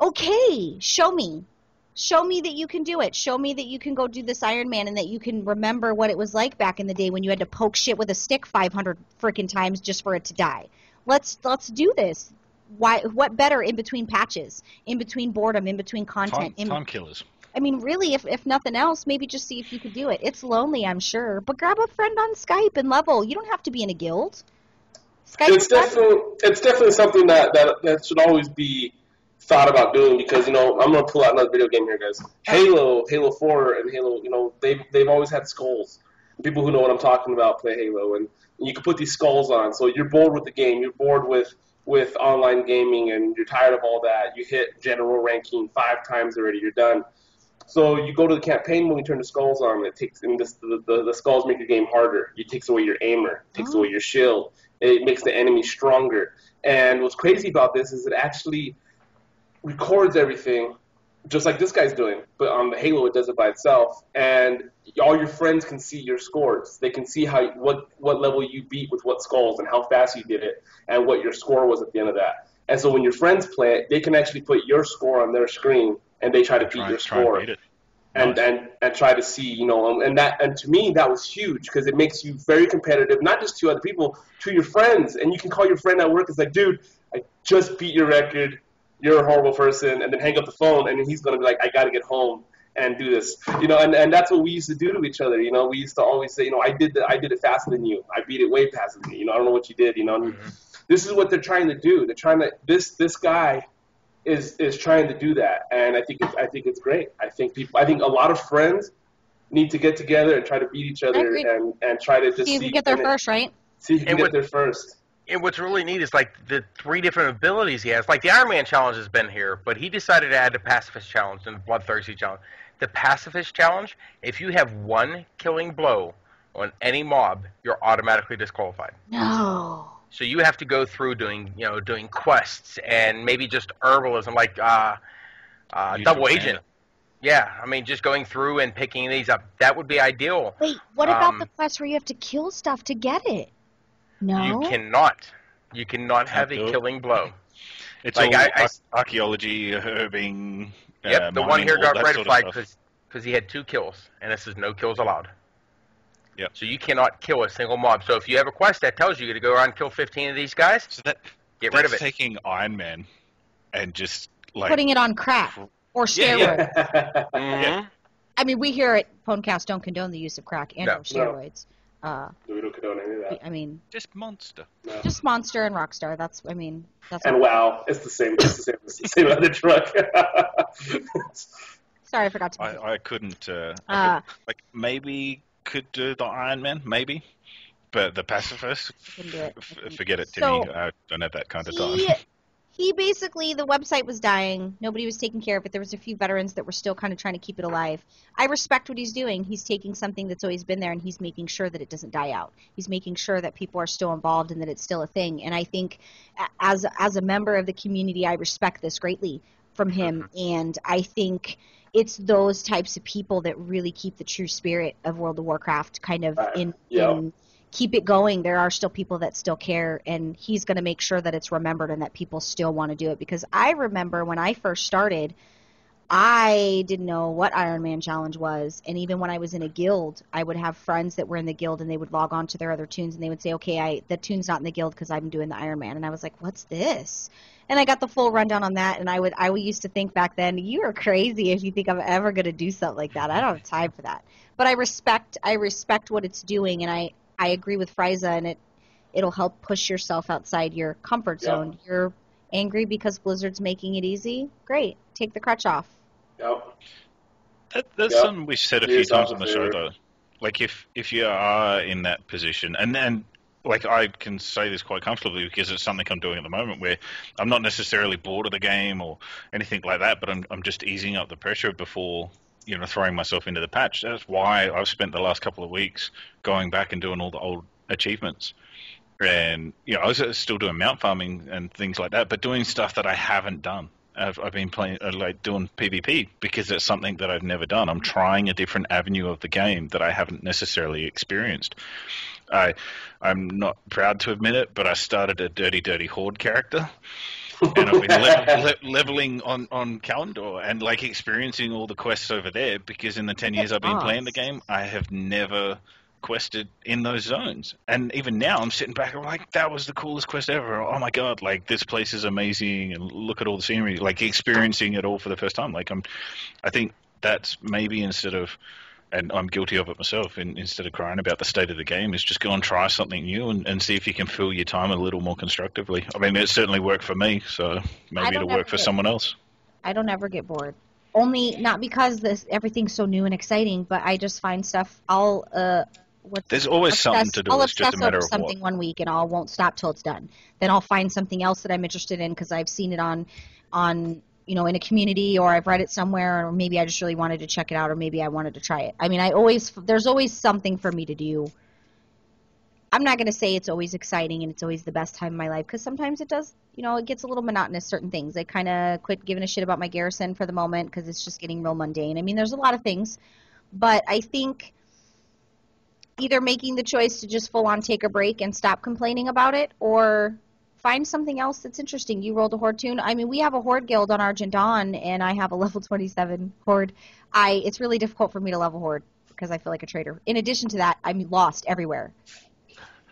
Speaker 3: okay, show me. Show me that you can do it. Show me that you can go do this Ironman and that you can remember what it was like back in the day when you had to poke shit with a stick 500 freaking times just for it to die. Let's do this. What better in between patches, in between boredom, in between content?
Speaker 6: Time killers.
Speaker 3: I mean, really, if nothing else, maybe just see if you could do it. It's lonely, I'm sure, but grab a friend on Skype and level. You don't have to be in a guild.
Speaker 4: It's definitely something that should always be thought about doing because, I'm going to pull out another video game here, guys. Halo 4 and Halo, they've always had skulls. People who know what I'm talking about play Halo, and you can put these skulls on. So you're bored with the game, you're bored with online gaming, and you're tired of all that. You hit general ranking 5 times already, you're done. So you go to the campaign mode, you turn the skulls on. It takes and the skulls make your game harder. It takes away your aimer, it takes away your shield. It makes the enemy stronger. And what's crazy about this is it actually records everything, just like this guy's doing. But on the Halo, it does it by itself, and all your friends can see your scores. They can see what level you beat with what skulls and how fast you did it, and what your score was at the end of that. And so when your friends play it, they can actually put your score on their screen, and they try to beat your score. And try to see, you know, and to me that was huge because it makes you very competitive, not just to other people, to your friends. And you can call your friend at work. It's like, dude, I just beat your record. You're a horrible person, and then hang up the phone, and then he's gonna be like, I gotta get home and do this, you know. And that's what we used to do to each other, you know. We used to always say, you know, I did it faster than you. I beat it way faster than you. You know, I don't know what you did, you know. Mm-hmm. This is what they're trying to do. They're trying to this guy is trying to do that, and I think it's great. I think a lot of friends need to get together and try to beat each other and try to just
Speaker 3: see who get there first, right?
Speaker 4: See who can get there first.
Speaker 5: And what's really neat is like the 3 different abilities he has. Like the Iron Man challenge has been here, but he decided to add the Pacifist challenge and the Bloodthirsty challenge. The Pacifist challenge, if you have 1 killing blow on any mob, you're automatically disqualified.
Speaker 3: No.
Speaker 5: So you have to go through doing quests and maybe just herbalism, like double agent. Yeah, I mean, just going through and picking these up. That would be ideal.
Speaker 3: Wait, what about the quest where you have to kill stuff to get it? No.
Speaker 5: You cannot. You cannot have a killing blow.
Speaker 6: It's like all archaeology, herbing.
Speaker 5: Yep, the one here got red flagged because he had 2 kills, and it says no kills allowed.
Speaker 6: Yep.
Speaker 5: So you cannot kill a single mob. So if you have a quest that tells you to go around and kill 15 of these guys, get rid of it.
Speaker 6: That's taking Iron Man and just like
Speaker 3: putting it on crack or steroids.
Speaker 5: Yeah. Mm-hmm.
Speaker 3: I mean, we here at Ponecast don't condone the use of crack and or steroids.
Speaker 4: We don't condone any of that.
Speaker 3: I mean,
Speaker 6: just Monster.
Speaker 4: No.
Speaker 3: Just Monster and Rockstar. That's
Speaker 4: and WoW. It's the same. It's the same other drug.
Speaker 3: Sorry, I forgot to.
Speaker 6: I couldn't. Maybe could do the Iron Man, maybe, but the Pacifist, forget it. To me, I don't have that kind of time.
Speaker 3: He basically, the website was dying. Nobody was taking care of it. There was a few veterans that were still kind of trying to keep it alive. I respect what he's doing. He's taking something that's always been there, and he's making sure that it doesn't die out. He's making sure that people are still involved and that it's still a thing. And I think as a member of the community, I respect this greatly from him. And I think it's those types of people that really keep the true spirit of World of Warcraft kind of in keep it going. There are still people that still care, and he's going to make sure that it's remembered and that people still want to do it. Because I remember when I first started, I didn't know what Iron Man Challenge was, and even when I was in a guild, I would have friends that were in the guild, and they would log on to their other tunes, and they would say, okay, the tune's not in the guild because I'm doing the Iron Man. And I was like, what's this? And I got the full rundown on that, and I used to think back then, you are crazy if you think I'm ever going to do something like that. I don't have time for that. But I respect what it's doing, and I agree with Frieza, and it'll help push yourself outside your comfort zone. You're angry because Blizzard's making it easy? Great. Take the crutch off.
Speaker 4: Yep.
Speaker 6: That's something we've said a few times on the show, though. Like, if you are in that position, and then, like, I can say this quite comfortably because it's something I'm doing at the moment where I'm not necessarily bored of the game or anything like that, but I'm just easing up the pressure before throwing myself into the patch. That's why I've spent the last couple of weeks going back and doing all the old achievements. And, I was still doing mount farming and things like that, but doing stuff that I haven't done. I've been playing, doing PvP because it's something that I've never done. I'm trying a different avenue of the game that I haven't necessarily experienced. I'm not proud to admit it, but I started a Dirty Horde character. And I've been leveling on Kalimdor and experiencing all the quests over there because in the 10 years I've been playing the game, I have never quested in those zones. And even now I'm sitting back and I'm like, that was the coolest quest ever. Oh my God, this place is amazing and look at all the scenery, experiencing it all for the first time. I think that's maybe instead of, and I'm guilty of it myself, instead of crying about the state of the game, is just go and try something new and see if you can fill your time a little more constructively. I mean, it certainly worked for me, so maybe it'll work for someone else.
Speaker 3: I don't ever get bored. Only not because everything's so new and exciting, but I just find stuff.
Speaker 6: There's always something to do.
Speaker 3: I'll
Speaker 6: It's just a
Speaker 3: obsess
Speaker 6: matter
Speaker 3: over
Speaker 6: of
Speaker 3: something
Speaker 6: what.
Speaker 3: 1 week and I won't stop till it's done. Then I'll find something else that I'm interested in because I've seen it on in a community, or I've read it somewhere, or maybe I just really wanted to check it out, or maybe I wanted to try it. I mean, there's always something for me to do. I'm not going to say it's always exciting and it's always the best time of my life, because sometimes it does, it gets a little monotonous, certain things. I kind of quit giving a shit about my garrison for the moment because it's just getting real mundane. I mean, there's a lot of things, but I think either making the choice to just full on take a break and stop complaining about it, or find something else that's interesting. You rolled a Horde tune. I mean, we have a Horde guild on Argent Dawn, and I have a level 27 Horde. It's really difficult for me to level Horde because I feel like a traitor. In addition to that, I'm lost everywhere.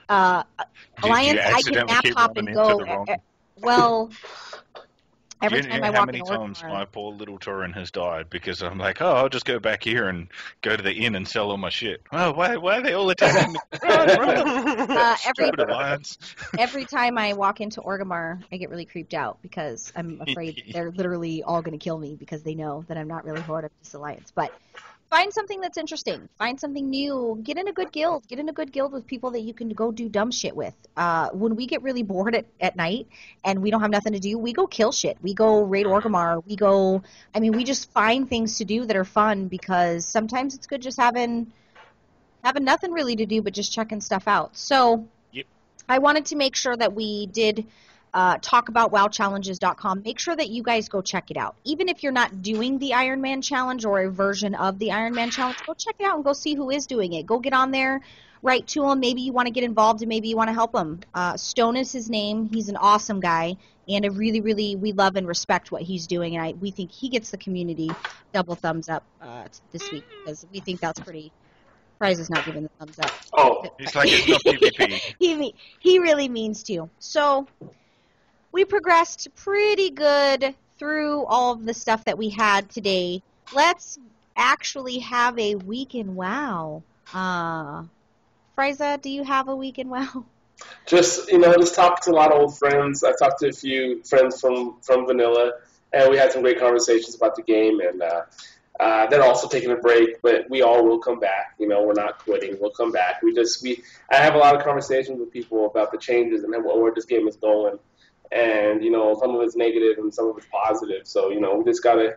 Speaker 3: Alliance, I can map hop and go. Well, every time I walk
Speaker 6: how many times my poor little Tauren has died because I'm like, oh, I'll just go back here and go to the inn and sell all my shit. Oh, why are they all attacking me? Run.
Speaker 3: Every time I walk into Orgrimmar, I get really creeped out because I'm afraid they're literally all going to kill me because they know that I'm not really Horde, I'm just Alliance. But find something that's interesting. Find something new. Get in a good guild. Get in a good guild with people that you can go do dumb shit with. When we get really bored at night and we don't have nothing to do, we go kill shit. We go raid Orgrimmar. We just find things to do that are fun, because sometimes it's good just having nothing really to do but just checking stuff out. So
Speaker 6: yep.
Speaker 3: I wanted to make sure that we did talk about wowchallenges.com. Make sure that you guys go check it out. Even if you're not doing the Iron Man challenge or a version of the Iron Man challenge, go check it out and go see who is doing it. Go get on there, write to him. Maybe you want to get involved and maybe you want to help him. Stone is his name. He's an awesome guy, and we love and respect what he's doing, and we think he gets the community double thumbs up this week, because we think that's pretty. Prize is not giving the thumbs up.
Speaker 4: Oh,
Speaker 6: he's like, it's not PvP.
Speaker 3: He really means to. So we progressed pretty good through all of the stuff that we had today. Let's actually have a week in WoW. Friza, do you have a week in WoW?
Speaker 4: Just talked to a lot of old friends. I talked to a few friends from Vanilla, and we had some great conversations about the game, and they're also taking a break, but we all will come back. We're not quitting. We'll come back. I have a lot of conversations with people about the changes and where this game is going. And, some of it's negative and some of it's positive. So, we're just going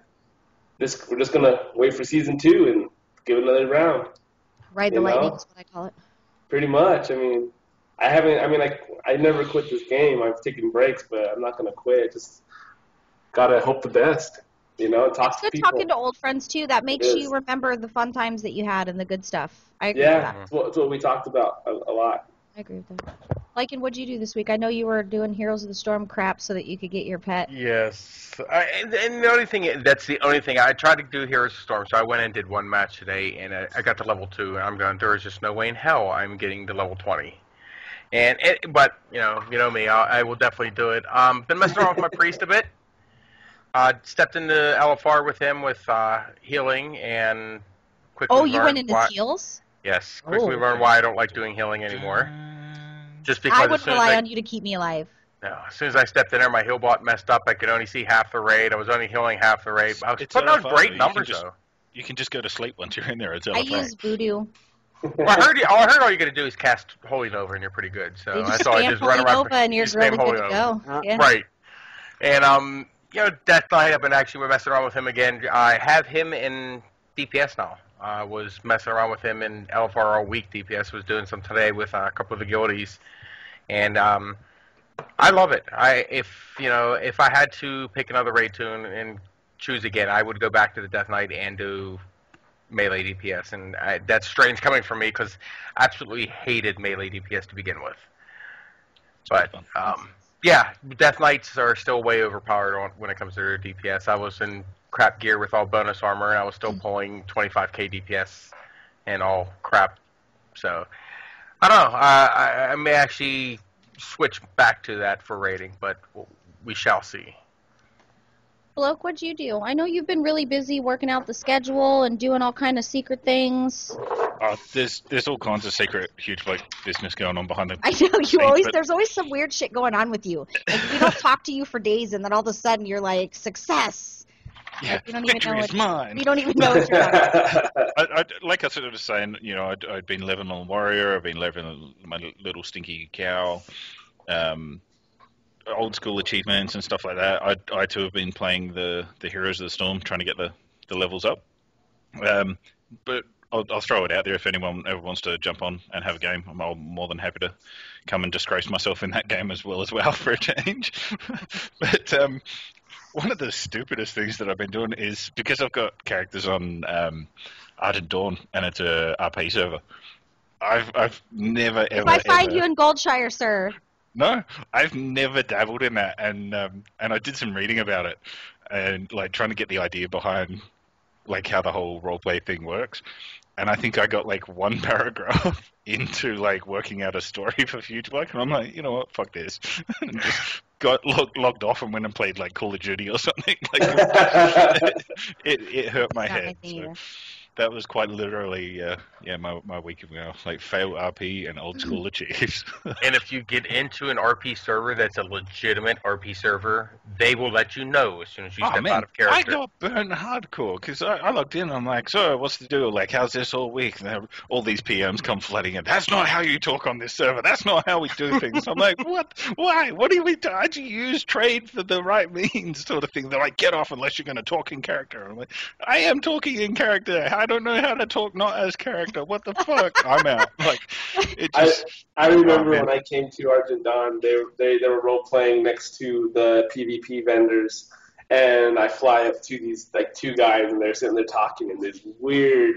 Speaker 4: to wait for season 2 and give it another round.
Speaker 3: Ride the lightning is what I call it.
Speaker 4: Pretty much. I never quit this game. I've taken breaks, but I'm not going to quit. Just got to hope the best. Talk to people.
Speaker 3: Talking to old friends, too. That makes you remember the fun times that you had and the good stuff. I agree
Speaker 4: with
Speaker 3: that.
Speaker 4: That's what we talked about a lot.
Speaker 3: I agree with that. Lycan, what'd you do this week? I know you were doing Heroes of the Storm crap so that you could get your pet.
Speaker 5: Yes. And that's the only thing. I tried to do Heroes of the Storm, so I went and did one match today, and I got to level 2, and there is just no way in hell I'm getting to level 20. But, you know me, I will definitely do it. Been messing around with my priest a bit. Stepped into LFR with him with healing and quickly learned.
Speaker 3: Oh, you went into heals?
Speaker 5: Yes, quickly learned why I don't like doing healing anymore. Just because
Speaker 3: I would rely on you to keep me alive.
Speaker 5: No, as soon as I stepped in there, my heal bot messed up. I could only see half the raid. I was only healing half the raid. I was putting out great numbers, though.
Speaker 6: You can just go to sleep once you're in there. It's
Speaker 3: I use voodoo.
Speaker 5: Well, I heard all you got to do is cast Holy Nova, and you're pretty good. So that's all I just run around.
Speaker 3: Nova and you're really good to go. Yeah.
Speaker 5: Right. And Death Knight, I've been actually messing around with him again. I have him in DPS now. I was messing around with him in LFR all week. DPS was doing some today with a couple of the guildies, and I love it. If I had to pick another raid tune and choose again, I would go back to the Death Knight and do melee DPS, and that's strange coming from me because I absolutely hated melee DPS to begin with. But yeah, Death Knights are still way overpowered when it comes to their DPS. I was in crap gear with all bonus armor, and I was still pulling 25k DPS and all crap. So, I don't know. I may actually switch back to that for rating, but we shall see.
Speaker 3: Bloke, what'd you do? I know you've been really busy working out the schedule and doing all kind of secret things.
Speaker 6: There's all kinds of secret huge business going on behind the
Speaker 3: I know there's always some weird shit going on with you. Like we don't talk to you for days, and then all of a sudden you're like success.
Speaker 6: Yeah,
Speaker 3: Like, you don't even
Speaker 6: victory
Speaker 3: know
Speaker 6: is mine.
Speaker 3: You don't even know what you're talking about.
Speaker 6: Like I sort of was saying, I'd been leveling on Warrior, I've been leveling my little stinky cow, old school achievements and stuff like that. I too have been playing the Heroes of the Storm, trying to get the levels up. But I'll throw it out there if anyone ever wants to jump on and have a game. I'm more than happy to come and disgrace myself in that game as well for a change. But one of the stupidest things that I've been doing is because I've got characters on Ardent Dawn and it's a RP server. I've never ever.
Speaker 3: If I find you in Goldshire, sir.
Speaker 6: No, I've never dabbled in that, and I did some reading about it, and like trying to get the idea behind like how the whole roleplay thing works. And I think I got like one paragraph into like working out a story for Futurebike, and I'm like, you know what, fuck this, and just got logged off and went and played like Call of Duty or something. Like it hurt my head. So that was quite literally, my week of like fail RP and old school achieves.
Speaker 5: And if you get into an RP server that's a legitimate RP server, they will let you know as soon as you step out of character.
Speaker 6: I got burned hardcore because I logged in and I'm like, so what's the deal? Like, how's this all week? And all these PMs come flooding in. That's not how you talk on this server. That's not how we do things. I'm like, what? Why? What do we do? How'd you use trade for the right means sort of thing? They're like, get off unless you're going to talk in character. I'm like, I am talking in character. I don't know how to talk not as character. What the fuck? I'm out. Like, it just.
Speaker 4: I remember when I came to Argent Dawn, they were role playing next to the PvP vendors, and I fly up to these like two guys, and they're sitting there talking, and there's weird,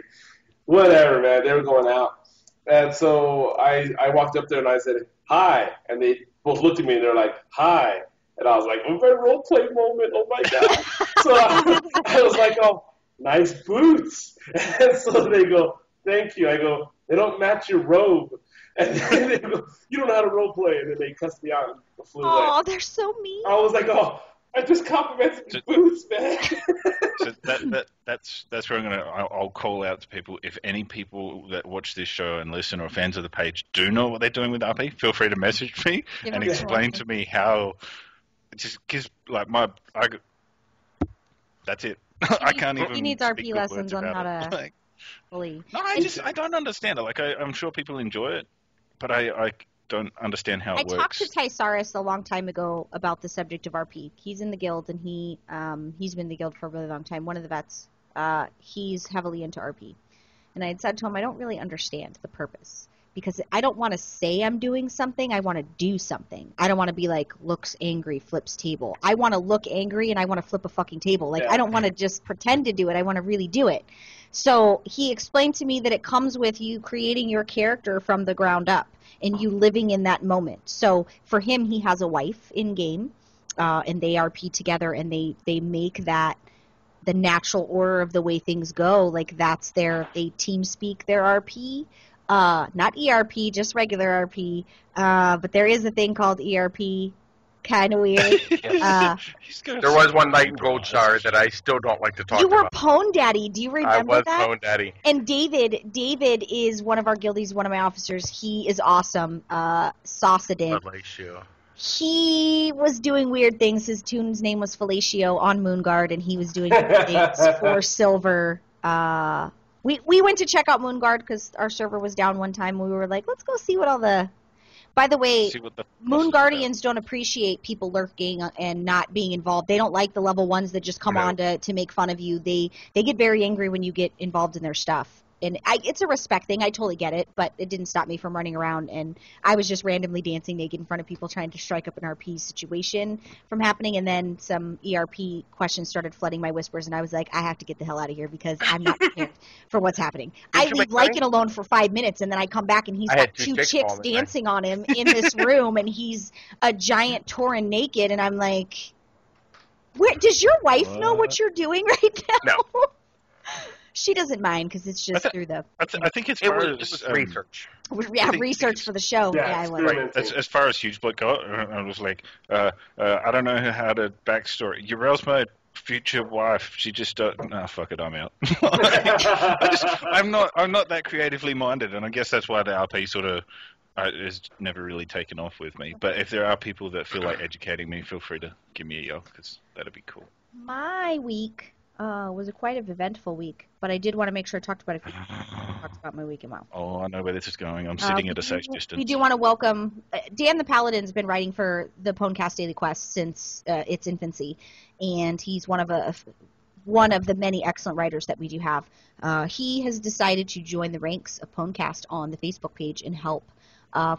Speaker 4: whatever, man. They were going out, and so I walked up there and I said hi, and they both looked at me and they're like hi, and I was like, oh, my role play moment, oh my god. So I was like, oh, nice boots, and so they go, thank you. I go, they don't match your robe. And then they go, you don't know how to role play, and then they cussed me out and flew away.
Speaker 3: Oh, they're so mean.
Speaker 4: I was like, oh, I just complimented your boots, man.
Speaker 6: So that's where I'll call out to people. If any people that watch this show and listen or fans of the page do know what they're doing with RP, feel free to message me and explain to me how. Just because, like, that's it. I can't even.
Speaker 3: He needs RP lessons on how to
Speaker 6: like,
Speaker 3: fully.
Speaker 6: No, I don't understand it. Like, I'm sure people enjoy it, but I don't understand how it works.
Speaker 3: I talked to Tysaurus a long time ago about the subject of RP. He's in the guild, and he's been in the guild for a really long time. One of the vets, he's heavily into RP. And I had said to him, I don't really understand the purpose. Because I don't want to say I'm doing something. I want to do something. I don't want to be like, looks angry, flips table. I want to look angry, and I want to flip a fucking table. Like, I don't want to just pretend to do it. I want to really do it. So he explained to me that it comes with you creating your character from the ground up and you living in that moment. So for him, he has a wife in game, and they RP together, and they make that the natural order of the way things go. Like, that's they team speak their RP. Not ERP, just regular RP. But there is a thing called ERP. Kind of weird.
Speaker 5: There was one night in Goldshire that I still don't like to talk about.
Speaker 3: You were Pwn Daddy. Do you remember that?
Speaker 5: I was Pwn Daddy.
Speaker 3: And David is one of our guildies, one of my officers. He is awesome. Saucidin.
Speaker 5: Fellatio.
Speaker 3: He was doing weird things. His tune's name was Fellatio on Moonguard, and he was doing things for silver. We went to check out Moonguard because our server was down one time. We were like, let's go see what all the... By the way, Moon Guardians don't appreciate people lurking and not being involved. They don't like the level ones that just come on to make fun of you. They get very angry when you get involved in their stuff. And it's a respect thing. I totally get it, but it didn't stop me from running around. And I was just randomly dancing naked in front of people trying to strike up an RP situation from happening. And then some ERP questions started flooding my whispers, and I was like, I have to get the hell out of here because I'm not prepared for what's happening. I leave Lycan alone for 5 minutes, and then I come back, and he's got two chicks dancing on him in this room, and he's a giant Tauren naked. And I'm like, does your wife know what you're doing right now?
Speaker 5: No.
Speaker 3: She doesn't mind because it's just through the...
Speaker 6: I think it's
Speaker 5: research.
Speaker 3: Yeah, research for the show. Yeah, I
Speaker 6: was. As far as Huge Blood got, I was like, I don't know how to backstory. Urel's my future wife. She just fuck it, I'm out. I'm not that creatively minded, and I guess that's why the RP sort of is never really taken off with me. But if there are people that feel like educating me, feel free to give me a yell because that'd be cool.
Speaker 3: My week Was quite an eventful week, but I did want to make sure I talked about it. Talked about my week in WoW.
Speaker 6: Oh, I know where this is going. I'm sitting at a safe distance.
Speaker 3: We do want to welcome Dan the Paladin's been writing for the Pwnecast Daily Quest since its infancy, and he's one of the many excellent writers that we do have. He has decided to join the ranks of Pwnecast on the Facebook page and help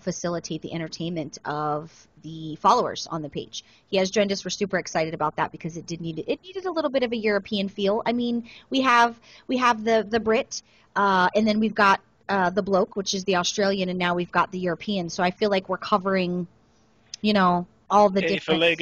Speaker 3: facilitate the entertainment of the followers on the page. He has joined us. We're super excited about that because it needed a little bit of a European feel. I mean, we have the Brit, and then we've got the bloke, which is the Australian, and now we've got the European. So I feel like we're covering, all the different,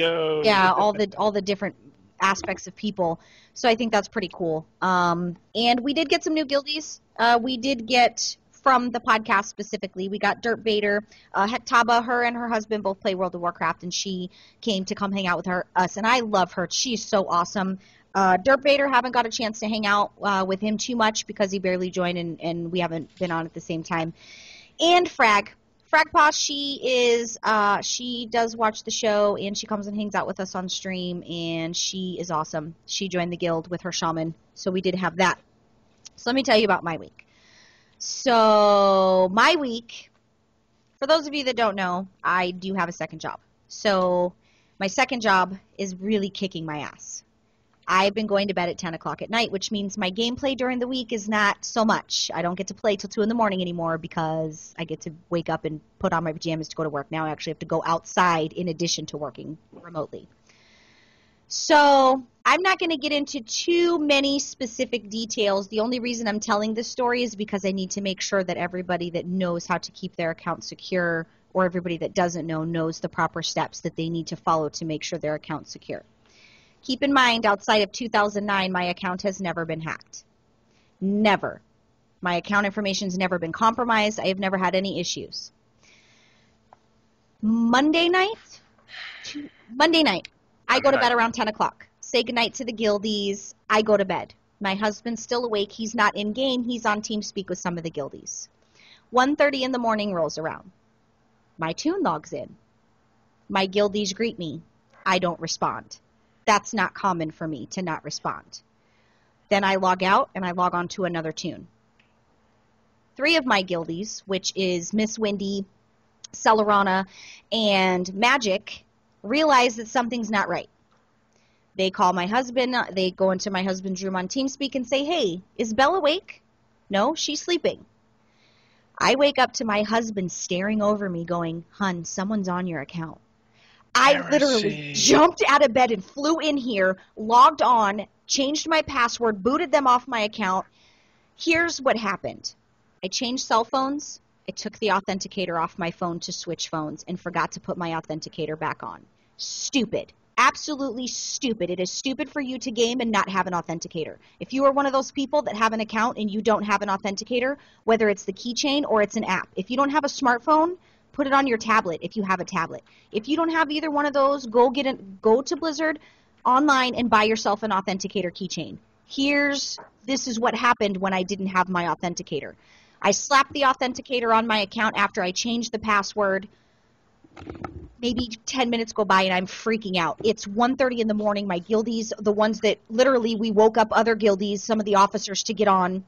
Speaker 3: all the different aspects of people. So I think that's pretty cool. And we did get some new guildies. We did get from the podcast specifically. We got Dirt Bader, Hektaba. Her and her husband both play World of Warcraft, and she came to come hang out with us, and I love her. She's so awesome. Dirt Bader, haven't got a chance to hang out with him too much because he barely joined, and we haven't been on at the same time. And Fragpaw, she does watch the show, and she comes and hangs out with us on stream, and she is awesome. She joined the guild with her shaman, so we did have that. So let me tell you about my week. So my week, for those of you that don't know, I do have a second job. So my second job is really kicking my ass. I've been going to bed at 10 o'clock at night, which means my gameplay during the week is not so much. I don't get to play till 2 in the morning anymore because I get to wake up and put on my pajamas to go to work. Now I actually have to go outside in addition to working remotely. So I'm not going to get into too many specific details. The only reason I'm telling this story is because I need to make sure that everybody that knows how to keep their account secure, or everybody that doesn't know knows the proper steps that they need to follow to make sure their account's secure. Keep in mind, outside of 2009, my account has never been hacked. Never. My account information's never been compromised. I have never had any issues. Monday night, I go to bed around 10 o'clock. Say goodnight to the guildies. I go to bed. My husband's still awake. He's not in-game. He's on TeamSpeak with some of the guildies. 1:30 in the morning rolls around. My tune logs in. My guildies greet me. I don't respond. That's not common for me to not respond. Then I log out and I log on to another tune. 3 of my guildies, which is Miss Windy, Celerana, and Magic, realize that something's not right. They call my husband. They go into my husband's room on TeamSpeak and say, "Hey, is Belle awake?" "No, she's sleeping." I wake up to my husband staring over me going, "Hun, someone's on your account." I literally jumped out of bed and flew in here, logged on, changed my password, booted them off my account. Here's what happened. I changed cell phones. I took the authenticator off my phone to switch phones and forgot to put my authenticator back on. Stupid. Absolutely stupid. It is stupid for you to game and not have an authenticator. If you are one of those people that have an account and you don't have an authenticator, whether it's the keychain or it's an app, if you don't have a smartphone, put it on your tablet if you have a tablet. If you don't have either one of those, go to Blizzard online and buy yourself an authenticator keychain. This is what happened when I didn't have my authenticator. I slapped the authenticator on my account after I changed the password. Maybe 10 minutes go by and I'm freaking out. It's 1:30 in the morning. My guildies, the ones that literally we woke up other guildies, some of the officers to get on.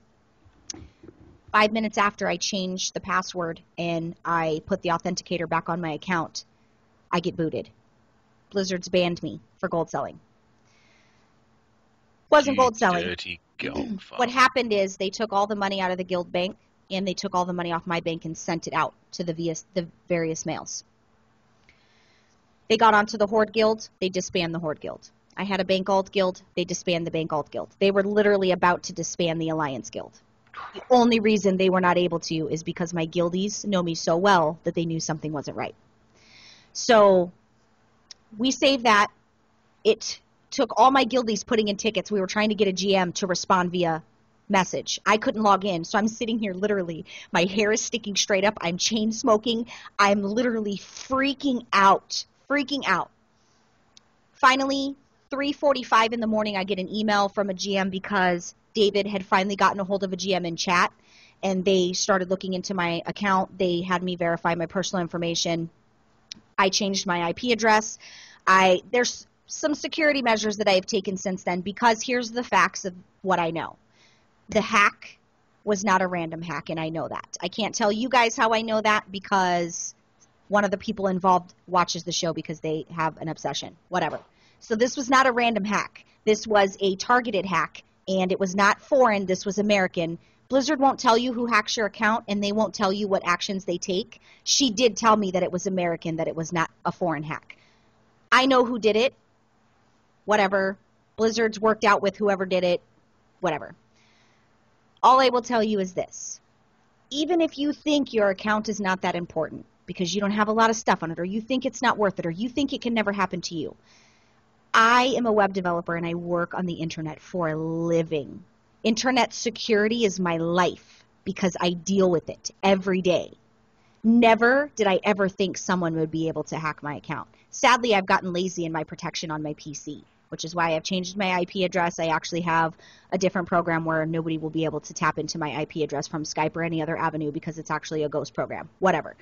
Speaker 3: 5 minutes after I changed the password and I put the authenticator back on my account, I get booted. Blizzard's banned me for gold selling. Wasn't gold selling.
Speaker 6: Dirty gold.
Speaker 3: What happened is they took all the money out of the guild bank and they took all the money off my bank and sent it out to the various mails. They got onto the Horde Guild. They disbanded the Horde Guild. I had a Bank Alt Guild. They disbanded the Bank Alt Guild. They were literally about to disband the Alliance Guild. The only reason they were not able to is because my guildies know me so well that they knew something wasn't right. So we saved that. It took all my guildies putting in tickets. We were trying to get a GM to respond via message. I couldn't log in, so I'm sitting here literally. My hair is sticking straight up. I'm chain smoking. I'm literally freaking out. Finally, 3:45 in the morning, I get an email from a GM because David had finally gotten a hold of a GM in chat, and they started looking into my account. They had me verify my personal information. I changed my IP address. some security measures that I have taken since then, because here's the facts of what I know. The hack was not a random hack, and I know that. I can't tell you guys how I know that because one of the people involved watches the show because they have an obsession, whatever. So this was not a random hack. This was a targeted hack, and it was not foreign. This was American. Blizzard won't tell you who hacks your account, and they won't tell you what actions they take. She did tell me that it was American, that it was not a foreign hack. I know who did it. Whatever. Blizzard's worked out with whoever did it. Whatever. All I will tell you is this. Even if you think your account is not that important because you don't have a lot of stuff on it, or you think it's not worth it, or you think it can never happen to you, I am a web developer and I work on the internet for a living. Internet security is my life because I deal with it every day. Never did I ever think someone would be able to hack my account. Sadly, I've gotten lazy in my protection on my PC, which is why I've changed my IP address. I actually have a different program where nobody will be able to tap into my IP address from Skype or any other avenue because it's actually a ghost program. Whatever.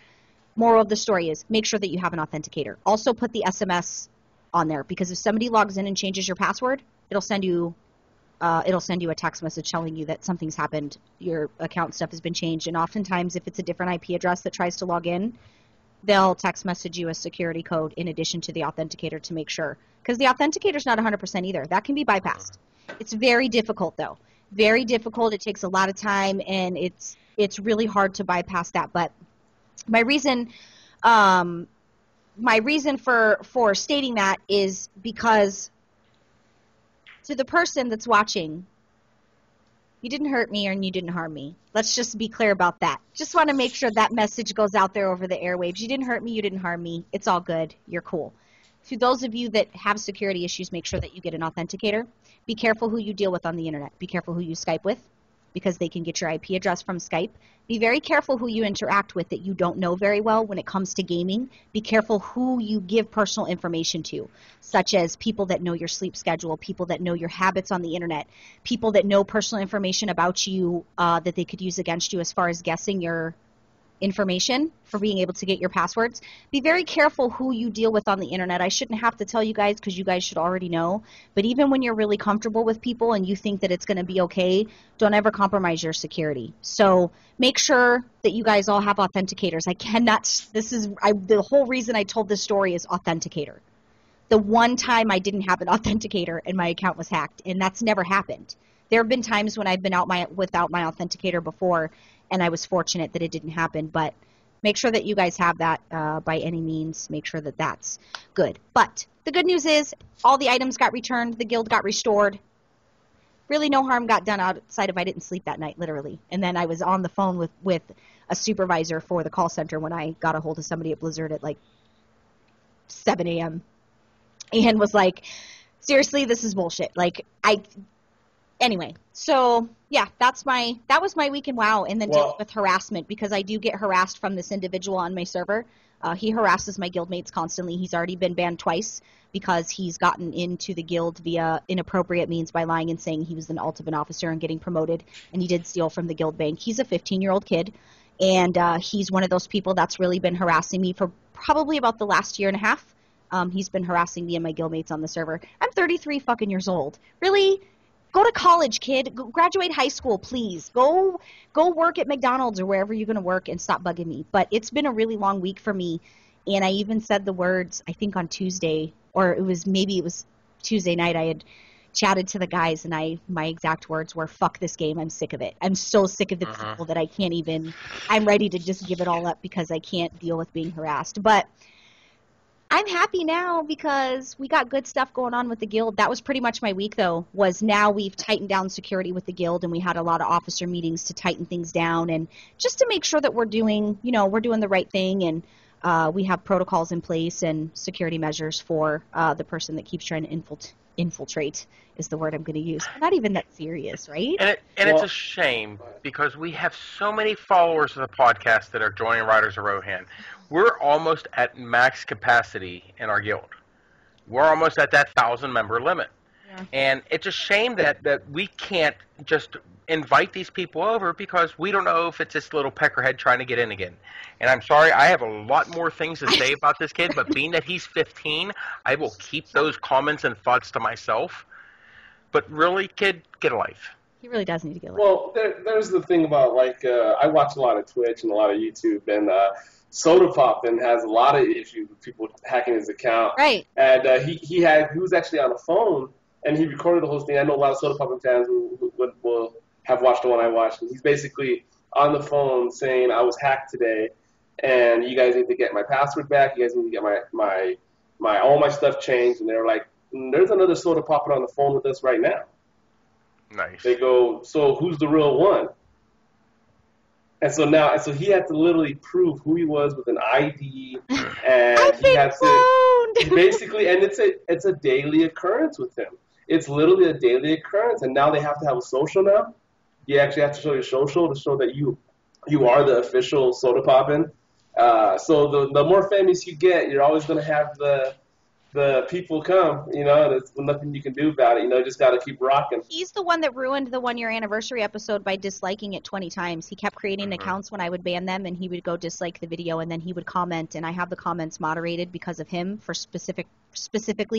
Speaker 3: Moral of the story is make sure that you have an authenticator. Also put the SMS on there, because if somebody logs in and changes your password, it'll send you a text message telling you that something's happened, your account stuff has been changed. And oftentimes, if it's a different IP address that tries to log in, they'll text message you a security code in addition to the authenticator to make sure. Because the authenticator's not 100% either. That can be bypassed. It's very difficult, though. Very difficult. It takes a lot of time, and it's really hard to bypass that. But my reason for stating that is because to the person that's watching, you didn't hurt me and you didn't harm me. Let's just be clear about that. Just want to make sure that message goes out there over the airwaves. You didn't hurt me, you didn't harm me. It's all good. You're cool. To those of you that have security issues, make sure that you get an authenticator. Be careful who you deal with on the internet. Be careful who you Skype with, because they can get your IP address from Skype. Be very careful who you interact with that you don't know very well when it comes to gaming. Be careful who you give personal information to, such as people that know your sleep schedule, people that know your habits on the internet, people that know personal information about you that they could use against you as far as guessing your information for being able to get your passwords. Be very careful who you deal with on the internet. I shouldn't have to tell you guys because you guys should already know, but even when you're really comfortable with people and you think that it's going to be okay, don't ever compromise your security. So make sure that you guys all have authenticators. The whole reason I told this story is authenticator. The one time I didn't have an authenticator and my account was hacked, and that's never happened. There have been times when I've been without my authenticator before, and I was fortunate that it didn't happen. But make sure that you guys have that by any means. Make sure that that's good. But the good news is all the items got returned. The guild got restored. Really no harm got done outside of I didn't sleep that night, literally. And then I was on the phone with a supervisor for the call center when I got a hold of somebody at Blizzard at like 7 a.m. and was like, seriously, this is bullshit. Anyway, so yeah, that was my week in WoW, and then dealing with harassment, because I do get harassed from this individual on my server. He harasses my guildmates constantly. He's already been banned twice because he's gotten into the guild via inappropriate means by lying and saying he was an ultimate officer and getting promoted, and he did steal from the guild bank. He's a 15-year-old kid, and he's one of those people that's really been harassing me for probably about the last year and a half. He's been harassing me and my guildmates on the server. I'm 33 fucking years old. Really? Go to college, kid. Go graduate high school, please. Go work at McDonald's or wherever you're going to work and stop bugging me. But it's been a really long week for me, and I even said the words, I think on Tuesday, or it was Tuesday night, I had chatted to the guys, and my exact words were, fuck this game, I'm sick of it. I'm so sick of the people that I'm ready to just give it all up because I can't deal with being harassed. But I'm happy now because we got good stuff going on with the guild. That was pretty much my week, though, was now we've tightened down security with the guild, and we had a lot of officer meetings to tighten things down and just to make sure that we're doing the right thing, and we have protocols in place and security measures for the person that keeps trying to infiltrate is the word I'm going to use. We're not even that serious, right?
Speaker 5: And it's a shame because we have so many followers of the podcast that are joining Riders of Rohan. We're almost at max capacity in our guild. We're almost at that 1,000-member limit. And it's a shame that we can't just invite these people over because we don't know if it's this little peckerhead trying to get in again. And I'm sorry, I have a lot more things to say about this kid, but being that he's 15, I will keep those comments and thoughts to myself. But really, kid, get a life.
Speaker 3: He really does need to get a life.
Speaker 4: Well, there's the thing about, like, I watch a lot of Twitch and a lot of YouTube, and Soda Poppin has a lot of issues with people hacking his account.
Speaker 3: Right.
Speaker 4: And he was actually on the phone, and he recorded the whole thing. I know a lot of Soda Poppin fans will have watched the one I watched. And he's basically on the phone saying, I was hacked today, and you guys need to get my password back. You guys need to get my all my stuff changed. And they're like, there's another Soda Poppin on the phone with us right now.
Speaker 5: Nice.
Speaker 4: They go, so who's the real one? And so he had to literally prove who he was with an ID, and he had to basically, and it's a daily occurrence with him. It's literally a daily occurrence, and now they have to have a social now. You actually have to show your social to show that you are the official Soda Poppin. So the more famous you get, you're always going to have the people come, and there's nothing you can do about it. You just got to keep rocking.
Speaker 3: He's the one that ruined the 1 year anniversary episode by disliking it 20 times. He kept creating accounts when I would ban them, and he would go dislike the video, and then he would comment, and I have the comments moderated because of him for specifically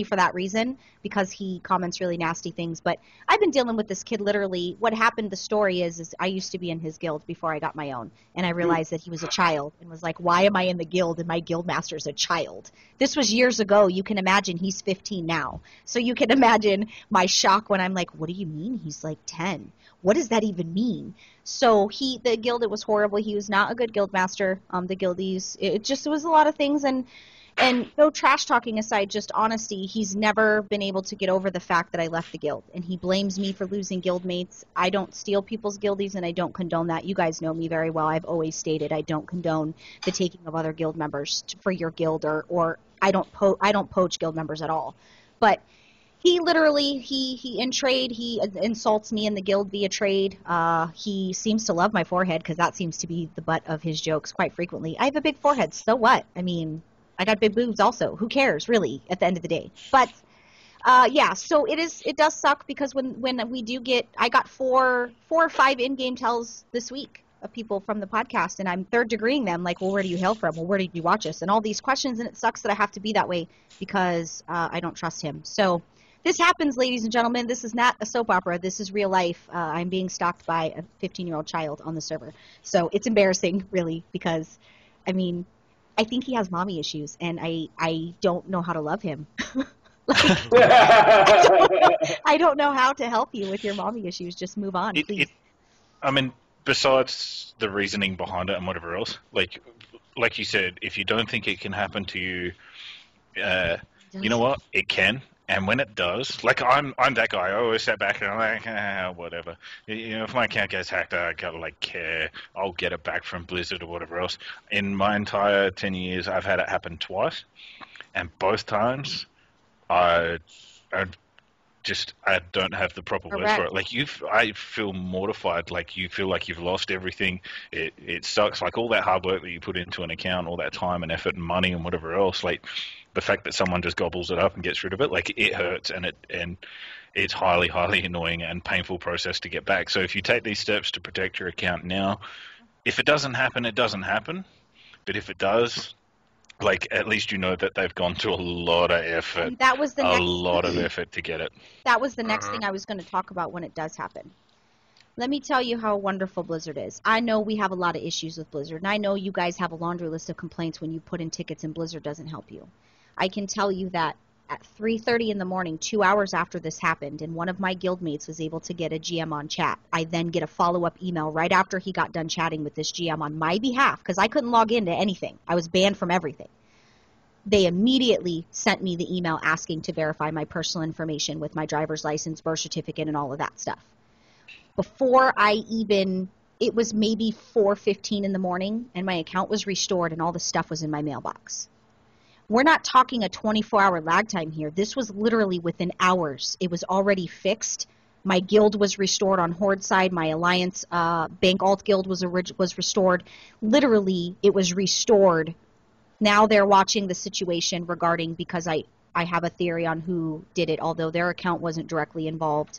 Speaker 3: for that reason, because he comments really nasty things. But I've been dealing with this kid literally. What happened, the story is I used to be in his guild before I got my own, and I realized that he was a child and was like, why am I in the guild and my guild master's a child? This was years ago. You can imagine he's 15 now. So you can imagine my shock when I'm like, what do you mean he's like 10? What does that even mean? So the guild, it was horrible. He was not a good guild master. The guildies, it was a lot of things. And no trash talking aside, just honesty, he's never been able to get over the fact that I left the guild. And he blames me for losing guild mates. I don't steal people's guildies, and I don't condone that. You guys know me very well. I've always stated I don't condone the taking of other guild members for your guild, or I don't poach guild members at all. But he literally, he in trade, he insults me in the guild via trade. He seems to love my forehead, because that seems to be the butt of his jokes quite frequently. I have a big forehead, so what? I mean, I got big boobs also. Who cares, really, at the end of the day? But, yeah, so it does suck, because when we do get, I got four or five in-game tells this week of people from the podcast, and I'm third degreeing them, like, well, where do you hail from? Well, where did you watch us? And all these questions, and it sucks that I have to be that way, because I don't trust him. So this happens, ladies and gentlemen. This is not a soap opera. This is real life. I'm being stalked by a 15-year-old child on the server. So it's embarrassing, really, because, I mean, I think he has mommy issues, and I don't know how to love him. I don't know how to help you with your mommy issues. Just move on, please.
Speaker 6: I mean, besides the reasoning behind it and whatever else, like you said, if you don't think it can happen to you, you know what? It can. And when it does, like I'm that guy. I always sit back and I'm like, whatever. If my account gets hacked, I gotta care. I'll get it back from Blizzard or whatever else. In my entire 10 years, I've had it happen twice, and both times, I don't have the proper words for it. Like I feel mortified. Like you feel like you've lost everything. It sucks. Like all that hard work that you put into an account, all that time and effort and money and whatever else. Like the fact that someone just gobbles it up and gets rid of it, like it hurts, and it's highly, highly annoying and painful process to get back. So if you take these steps to protect your account now, if it doesn't happen, it doesn't happen. But if it does, like at least you know that they've gone to a lot of effort.
Speaker 3: And that was the
Speaker 6: lot of effort to get it.
Speaker 3: That was the next thing I was going to talk about when it does happen. Let me tell you how wonderful Blizzard is. I know we have a lot of issues with Blizzard, and I know you guys have a laundry list of complaints when you put in tickets and Blizzard doesn't help you. I can tell you that at 3:30 in the morning, 2 hours after this happened, and one of my guildmates was able to get a GM on chat, I then get a follow-up email right after he got done chatting with this GM on my behalf, because I couldn't log into anything. I was banned from everything. They immediately sent me the email asking to verify my personal information with my driver's license, birth certificate, and all of that stuff. Before it was maybe 4:15 in the morning, and my account was restored, and all the stuff was in my mailbox. We're not talking a 24-hour lag time here. This was literally within hours. It was already fixed. My guild was restored on Horde side. My Alliance Bank Alt Guild was restored. Literally, it was restored. Now they're watching the situation regarding, because I I have a theory on who did it, although their account wasn't directly involved.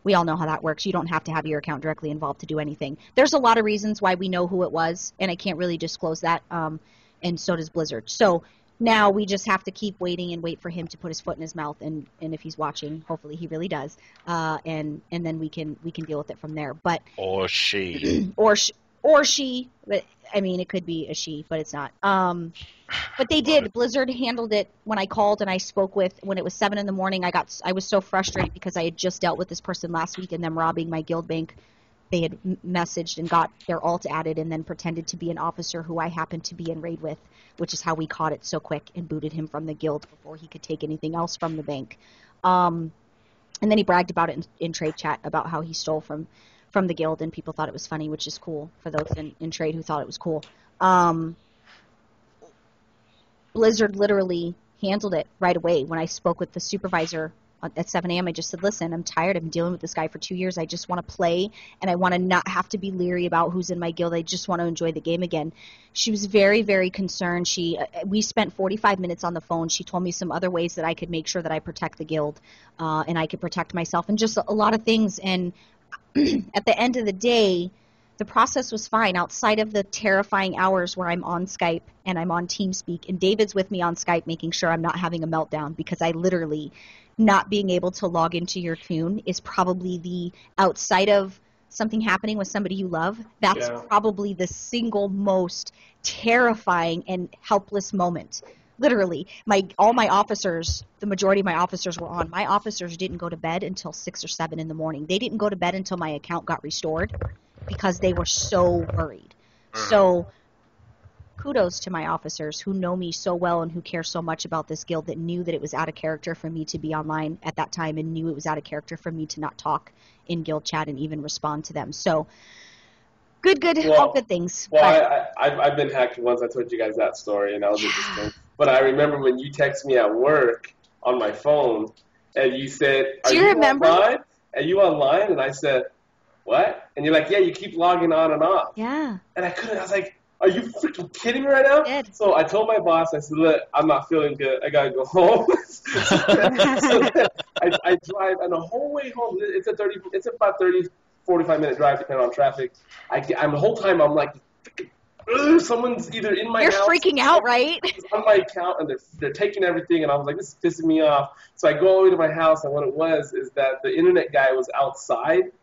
Speaker 3: We all know how that works. You don't have to have your account directly involved to do anything. There's a lot of reasons why we know who it was, and I can't really disclose that, and so does Blizzard. So now we just have to keep waiting and wait for him to put his foot in his mouth, and if he's watching, hopefully he really does, and then we can deal with it from there. But
Speaker 6: or she.
Speaker 3: or she, but I mean, it could be a she, but it's not. But they did. Blizzard handled it when I called and I spoke with, when it was 7 in the morning. I was so frustrated because I had just dealt with this person last week and them robbing my guild bank. They had messaged and got their alt added and then pretended to be an officer who I happened to be in raid with, which is how we caught it so quick and booted him from the guild before he could take anything else from the bank. And then he bragged about it in trade chat about how he stole from the guild, and people thought it was funny, which is cool for those in trade who thought it was cool. Blizzard literally handled it right away. When I spoke with the supervisor at 7 a.m., I just said, listen, I'm tired. I've been dealing with this guy for 2 years. I just want to play, and I want to not have to be leery about who's in my guild. I just want to enjoy the game again. She was very, very concerned. We spent 45 minutes on the phone. She told me some other ways that I could make sure that I protect the guild, and I could protect myself, and just a lot of things. And at the end of the day, the process was fine outside of the terrifying hours where I'm on Skype and I'm on TeamSpeak, and David's with me on Skype making sure I'm not having a meltdown, because I literally, not being able to log into your tune is probably the, outside of something happening with somebody you love, that's probably the single most terrifying and helpless moment. Literally, all my officers, the majority of my officers were on. My officers didn't go to bed until 6 or 7 in the morning. They didn't go to bed until my account got restored, because they were so worried. So kudos to my officers who know me so well and who care so much about this guild, that knew that it was out of character for me to be online at that time, and knew it was out of character for me to not talk in guild chat and even respond to them. So all good things.
Speaker 4: Well, I've been hacked once. I told you guys that story, and that was interesting. But I remember when you texted me at work on my phone, and you said, "Are you remember? Online? Are you online?" And I said, "What?" And you're like, "Yeah, you keep logging on and off."
Speaker 3: Yeah.
Speaker 4: And I was like, "Are you freaking kidding me right now?" So I told my boss, I said, "Look, I'm not feeling good. I gotta go home." So I drive, and the whole way home, it's about 30, 45-minute drive depending on traffic. I'm the whole time I'm like, someone's either in my house.
Speaker 3: You're freaking out, right?
Speaker 4: On my account, and they're taking everything, and I was like, this is pissing me off. So I go all the way to my house, and what it was is that the internet guy was outside,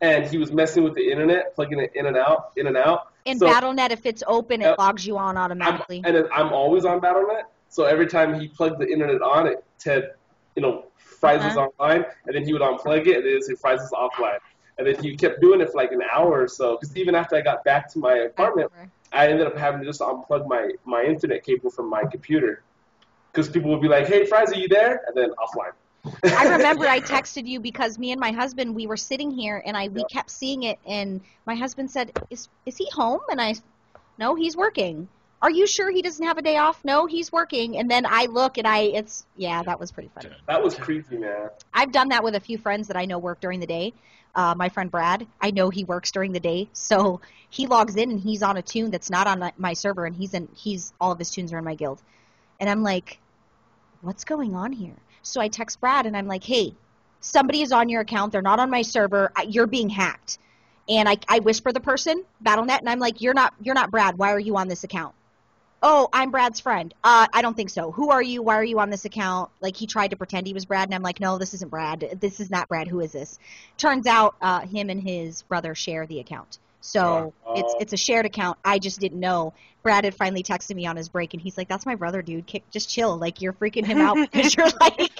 Speaker 4: and he was messing with the internet, plugging it in and out.
Speaker 3: In Battle.net, if it's open, it logs you on automatically.
Speaker 4: I'm always on Battle.net, so every time he plugged the internet on, it said, Fries was online, and then he would unplug it, and then it said Fries was offline. And then he kept doing it for like an hour or so, because even after I got back to my apartment, I ended up having to just unplug my internet cable from my computer. Because people would be like, "Hey, Fries, are you there?" And then offline.
Speaker 3: I remember I texted you because me and my husband, we were sitting here, and we kept seeing it, and my husband said, is he home? And no, he's working. Are you sure he doesn't have a day off? No, he's working. And then I look, and that was pretty funny.
Speaker 4: That was creepy, man.
Speaker 3: I've done that with a few friends that I know work during the day. My friend Brad, I know he works during the day, so he logs in and he's on a tune that's not on my server, and all of his tunes are in my guild. And I'm like, what's going on here? So I text Brad and I'm like, hey, somebody is on your account. They're not on my server. You're being hacked. And I whisper the person, Battle.net, and I'm like, you're not Brad. Why are you on this account? Oh, I'm Brad's friend. I don't think so. Who are you? Why are you on this account? Like, he tried to pretend he was Brad, and I'm like, no, this isn't Brad. This is not Brad. Who is this? Turns out him and his brother share the account. So it's a shared account. I just didn't know. Brad had finally texted me on his break, and he's like, that's my brother, dude. Just chill. Like, you're freaking him out because you're like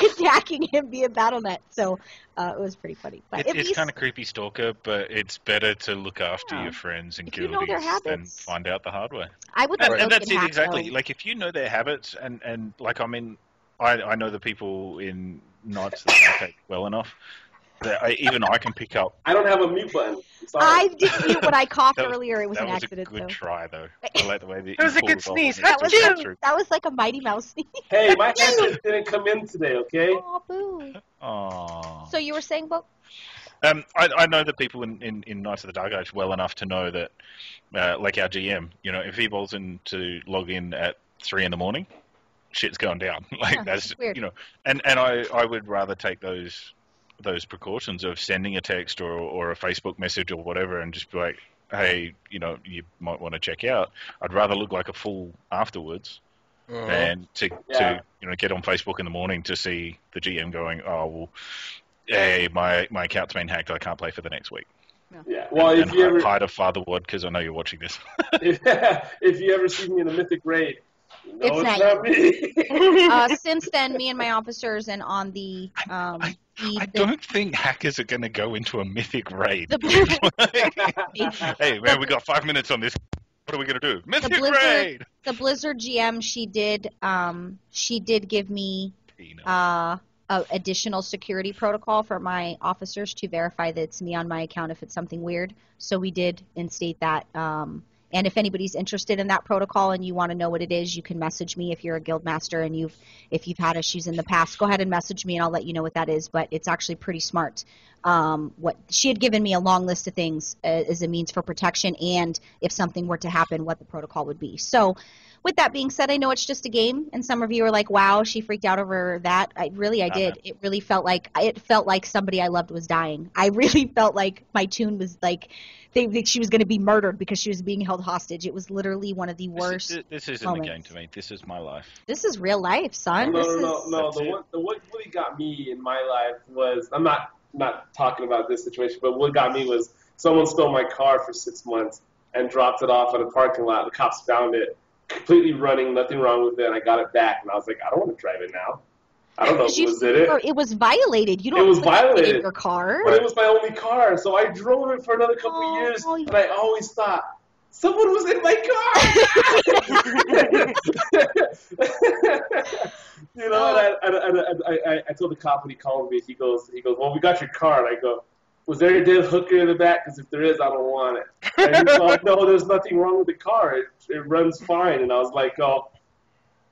Speaker 3: attacking him via Battle.net. So it was pretty funny. But
Speaker 6: it's kind of creepy stalker, but it's better to look after your friends and guildies than find out the hard way.
Speaker 3: I would
Speaker 6: and that's it, exactly. Like, if you know their habits, and like, I mean, I know the people in Knights of the Dark Age well enough. Even I can pick up.
Speaker 4: I don't have a mute button.
Speaker 3: I didn't mute when I coughed earlier. It was an accident.
Speaker 6: That was a good try, though. I like the way that
Speaker 5: it was a good sneeze.
Speaker 3: That was like a Mighty Mouse sneeze.
Speaker 4: Hey, my headset didn't come in today, okay?
Speaker 3: Aw, boo.
Speaker 6: Aww.
Speaker 3: So you were saying, Bo?
Speaker 6: I know the people in Knights of the Dark Age well enough to know that, like our GM, if he bowls in to log in at 3 in the morning, shit's going down. Like
Speaker 3: Yeah,
Speaker 6: that's
Speaker 3: weird.
Speaker 6: and I would rather take those precautions of sending a text or a Facebook message or whatever, and just be like, hey, you might want to check out. I'd rather look like a fool afterwards than to get on Facebook in the morning to see the GM going, oh well, hey, my account's been hacked. I can't play for the next week.
Speaker 4: Yeah. Well,
Speaker 6: and
Speaker 4: if you ever
Speaker 6: hide a fatherwood, because I know you're watching this.
Speaker 4: if you ever see me in a Mythic raid,
Speaker 3: It's
Speaker 4: it's
Speaker 3: not
Speaker 4: not me.
Speaker 3: Since then, me and my officers and on the
Speaker 6: I don't think hackers are going to go into a Mythic raid. Hey, man, we got 5 minutes on this. What are we going to do? Mythic raid!
Speaker 3: The Blizzard GM, she did give me a additional security protocol for my officers to verify that it's me on my account if it's something weird. So we did instate that. And if anybody's interested in that protocol and you want to know what it is, you can message me if you're a guild master and if you've had issues in the past. Go ahead and message me and I'll let you know what that is. But it's actually pretty smart. What she had given me a long list of things as a means for protection, and if something were to happen, what the protocol would be. So with that being said, I know it's just a game, and some of you are like, "Wow, she freaked out over that." I did. It really felt like somebody I loved was dying. I really felt like my tune was like she was going to be murdered because she was being held hostage. It was literally one of the worst.
Speaker 6: This isn't
Speaker 3: moments.
Speaker 6: a game to me. This is my life.
Speaker 3: This is real life, son.
Speaker 4: No. The what really got me in my life was, I'm not talking about this situation, but what got me was someone stole my car for 6 months and dropped it off at a parking lot. The cops found it, completely running, nothing wrong with it, and I got it back, and I was like, I don't want to drive it now. I don't know who was in it.
Speaker 3: It was violated. You don't.
Speaker 4: It was violated
Speaker 3: in your car.
Speaker 4: But it was my only car, so I drove it for another couple of years, and I always thought someone was in my car. And I told the cop when he called me, he goes, well, we got your car. And I go, was there a dead hooker in the back? Because if there is, I don't want it. And he's like, no, there's nothing wrong with the car. It runs fine. And I was like, oh,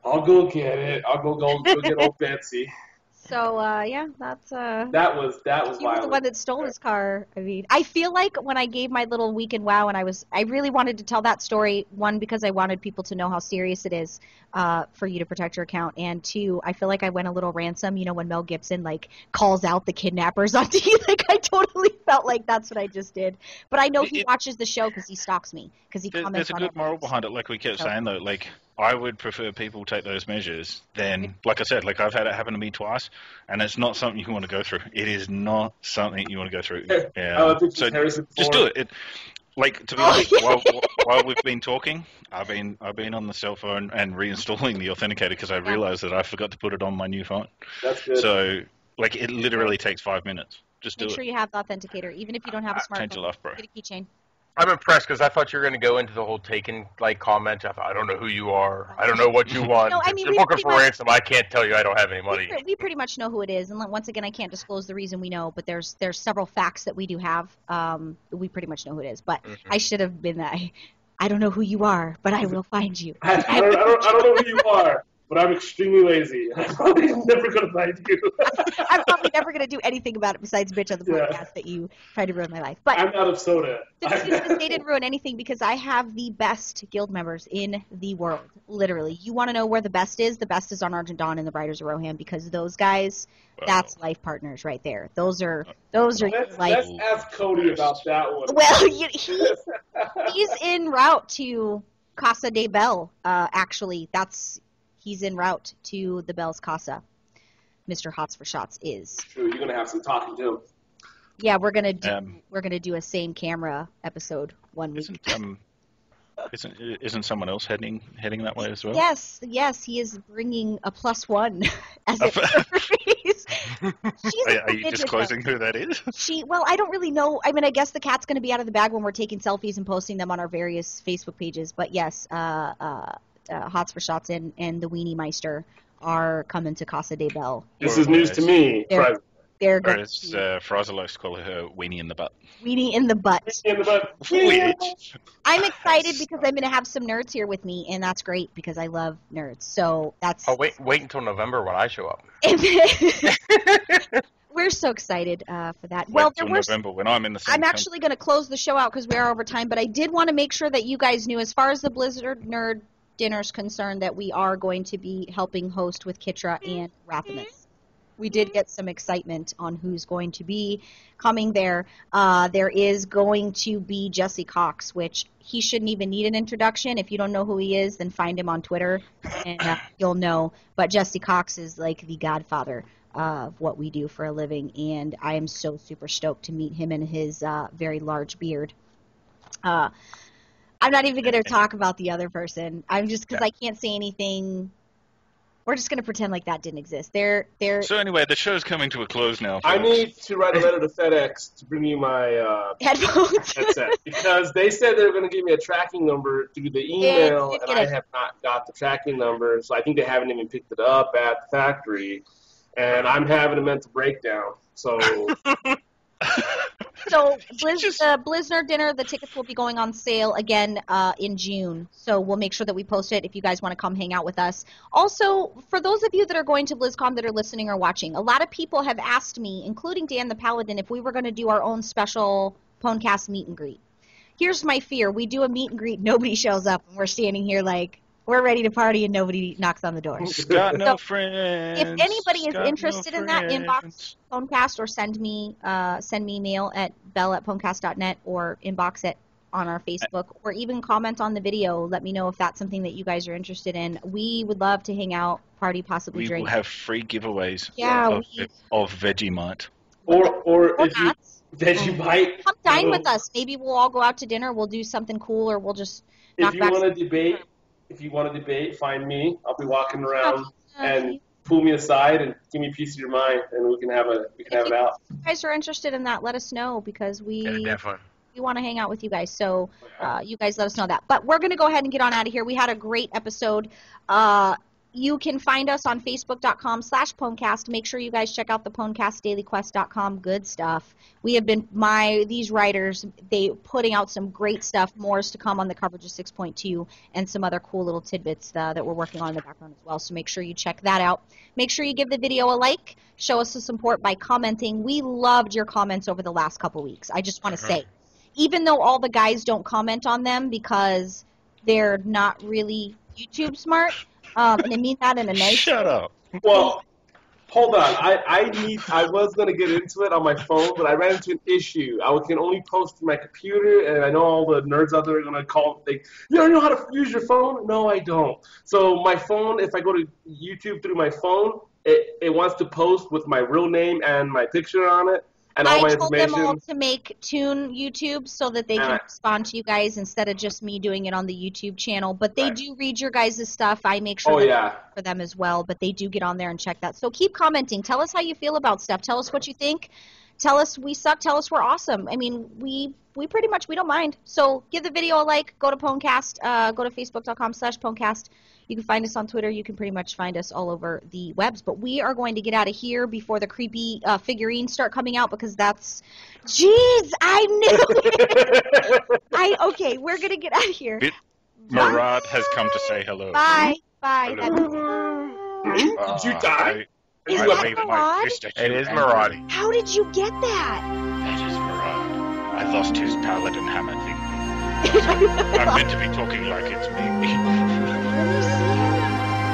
Speaker 4: I'll go get it. I'll go get old Betsy.
Speaker 3: So that's
Speaker 4: that was
Speaker 3: you were the one that stole his car. I mean, I feel like when I gave my little week in WoW, and I really wanted to tell that story. One, because I wanted people to know how serious it is for you to protect your account, and two, I feel like I went a little ransom. You know, when Mel Gibson calls out the kidnappers on TV, I totally felt like that's what I just did. But I know he watches the show because he stalks me, because he comments on it.
Speaker 6: There's a good moral behind it, like we kept saying though. Like, I would prefer people take those measures than, like I said, like I've had it happen to me twice, and it's not something you want to go through. It is not something you want to go through. Yeah. So just do it. Like, to be honest, while we've been talking, I've been on the cell phone and reinstalling the authenticator because I realized that I forgot to put it on my new phone.
Speaker 4: That's good.
Speaker 6: So, like, it literally takes 5 minutes. Just do it.
Speaker 3: Make sure you have the authenticator, even if you don't have a smartphone.
Speaker 6: Change your life, bro.
Speaker 3: Get a keychain.
Speaker 5: I'm impressed because I thought you were going to go into the whole taken comment. I thought, I don't know who you are. I don't know what you want.
Speaker 3: No, I mean,
Speaker 5: if you're looking for ransom, I can't tell you. I don't have any money.
Speaker 3: We pretty much know who it is, and once again, I can't disclose the reason we know. But there's several facts that we do have. We pretty much know who it is. But I should have been that. I don't know who you are, but I will find you.
Speaker 4: I don't know who you are, but I'm extremely lazy. I'm probably never going to find you.
Speaker 3: I'm probably never going to do anything about it besides bitch on the podcast that you tried to ruin my life. But
Speaker 4: I'm out of soda.
Speaker 3: They didn't ruin anything because I have the best guild members in the world. Literally. You want to know where the best is? The best is on Argent Dawn and the Riders of Rohan, because those guys, that's life partners right there. Those are
Speaker 4: Let's ask Cody about that one.
Speaker 3: Well, he's en route to Casa de Bell. Actually, he's en route to the Bell's Casa. Mr. Hots for Shots is.
Speaker 4: True, you're gonna have some talking to him.
Speaker 3: Yeah, we're gonna do a same camera episode one week.
Speaker 6: Isn't someone else heading that way as well?
Speaker 3: Yes, he is bringing a +1 as it
Speaker 6: Are you disclosing who that is?
Speaker 3: Well, I don't really know. I mean, I guess the cat's going to be out of the bag when we're taking selfies and posting them on our various Facebook pages. But yes, Hots for Shots and the Weenie Meister are coming to Casa de Bell.
Speaker 4: This is news to me.
Speaker 3: They're going
Speaker 6: to Fraser likes to call her Weenie in the butt.
Speaker 3: Weenie in the butt.
Speaker 6: Which?
Speaker 3: I'm excited because I'm going to have some nerds here with me, and that's great because I love nerds. So that's.
Speaker 5: Oh, wait until November when I show up.
Speaker 3: We're so excited for that.
Speaker 6: Well, November when I'm in the same.
Speaker 3: I'm actually going to close the show out because we are over time, but I did want to make sure that you guys knew, as far as the Blizzard Nerd dinner's concerned, that we are going to be helping host with Kitra and Rathamus. We did get some excitement on who's going to be coming there. There is going to be Jesse Cox, which he shouldn't even need an introduction. If you don't know who he is, then find him on Twitter, and you'll know. But Jesse Cox is like the godfather of what we do for a living, and I am so super stoked to meet him and his very large beard. I'm not even going to talk about the other person. I'm just, because I can't say anything. We're just going to pretend like that didn't exist.
Speaker 6: So anyway, the show's coming to a close now, folks.
Speaker 4: I need to write a letter to FedEx to bring you my
Speaker 3: headphones.
Speaker 4: headset, because they said they were going to give me a tracking number through the email, and I have not got the tracking number, so I think they haven't even picked it up at the factory, and I'm having a mental breakdown. So
Speaker 3: So Blizzard dinner, the tickets will be going on sale again in June. So we'll make sure that we post it if you guys want to come hang out with us. Also, for those of you that are going to BlizzCon that are listening or watching, a lot of people have asked me, including Dan the Paladin, if we were going to do our own special Pwnecast meet and greet. Here's my fear. We do a meet and greet, nobody shows up, and we're standing here like, we're ready to party, and nobody knocks on the door.
Speaker 6: Got no friends.
Speaker 3: If anybody is interested in that, inbox Pwnecast or send me mail at bell@pwnecast.net or inbox it on our Facebook, or even comment on the video. Let me know if that's something that you guys are interested in. We would love to hang out, party, possibly drink.
Speaker 6: We will have free giveaways of Vegemite.
Speaker 4: Or if you Vegemite.
Speaker 3: Come dine with us. Maybe we'll all go out to dinner. We'll do something cool, or we'll just knock back.
Speaker 4: If you want to debate, find me. I'll be walking around and pull me aside and give me a piece of your mind, and we can have it out.
Speaker 3: If you guys are interested in that, let us know, because we want to hang out with you guys. So you guys let us know that. But we're going to go ahead and get on out of here. We had a great episode. You can find us on Facebook.com/Pwnecast. Make sure you guys check out the PwnecastDailyQuest.com. Good stuff. We have been, these writers, they putting out some great stuff. More is to come on the coverage of 6.2 and some other cool little tidbits that we're working on in the background as well. So make sure you check that out. Make sure you give the video a like. Show us some support by commenting. We loved your comments over the last couple weeks. I just want to say, even though all the guys don't comment on them because they're not really YouTube smart, and I mean that in a nice
Speaker 6: Shut up.
Speaker 4: Well, hold on. I was going to get into it on my phone, but I ran into an issue. I can only post to my computer, and I know all the nerds out there are going to call. You don't know how to use your phone? No, I don't. So my phone, if I go to YouTube through my phone, it wants to post with my real name and my picture on it. And all my
Speaker 3: told them all to make Tune YouTube so that they can respond to you guys instead of just me doing it on the YouTube channel. But they do read your guys' stuff. I make sure for them as well. But they do get on there and check that. So keep commenting. Tell us how you feel about stuff. Tell us what you think. Tell us we suck. Tell us we're awesome. I mean, we pretty much, we don't mind. So give the video a like. Go to Pwnecast. Go to Facebook.com/Pwnecast. You can find us on Twitter. You can pretty much find us all over the webs. But we are going to get out of here before the creepy figurines start coming out, because that's... Jeez, I knew it! Okay, we're going to get out of here.
Speaker 6: Murad has come to say hello.
Speaker 3: Bye. Bye.
Speaker 4: Did you die?
Speaker 3: Is that Murad?
Speaker 5: It is Murad.
Speaker 3: How did you get that?
Speaker 6: That is Murad. I lost his paladin hammer thing. I'm meant to be talking like it's me.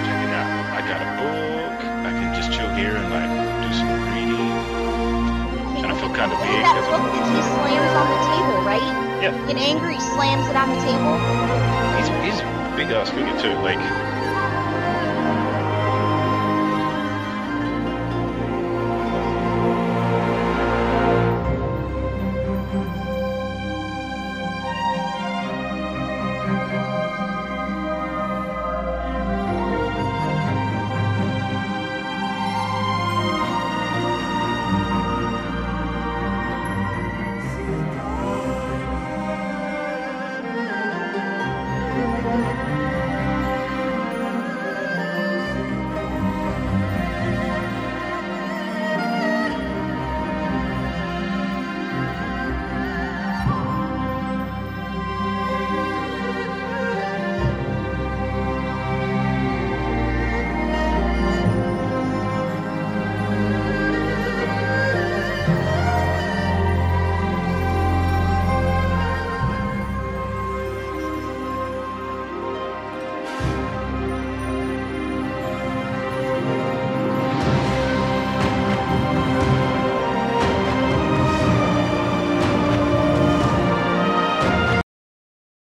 Speaker 6: Check it out. I got a book. I can just chill here and do some reading. And I feel kind of big.
Speaker 3: That book that he slams on the table, right?
Speaker 6: Yeah.
Speaker 3: In anger, he slams it on the table.
Speaker 6: He's a big ass figure too.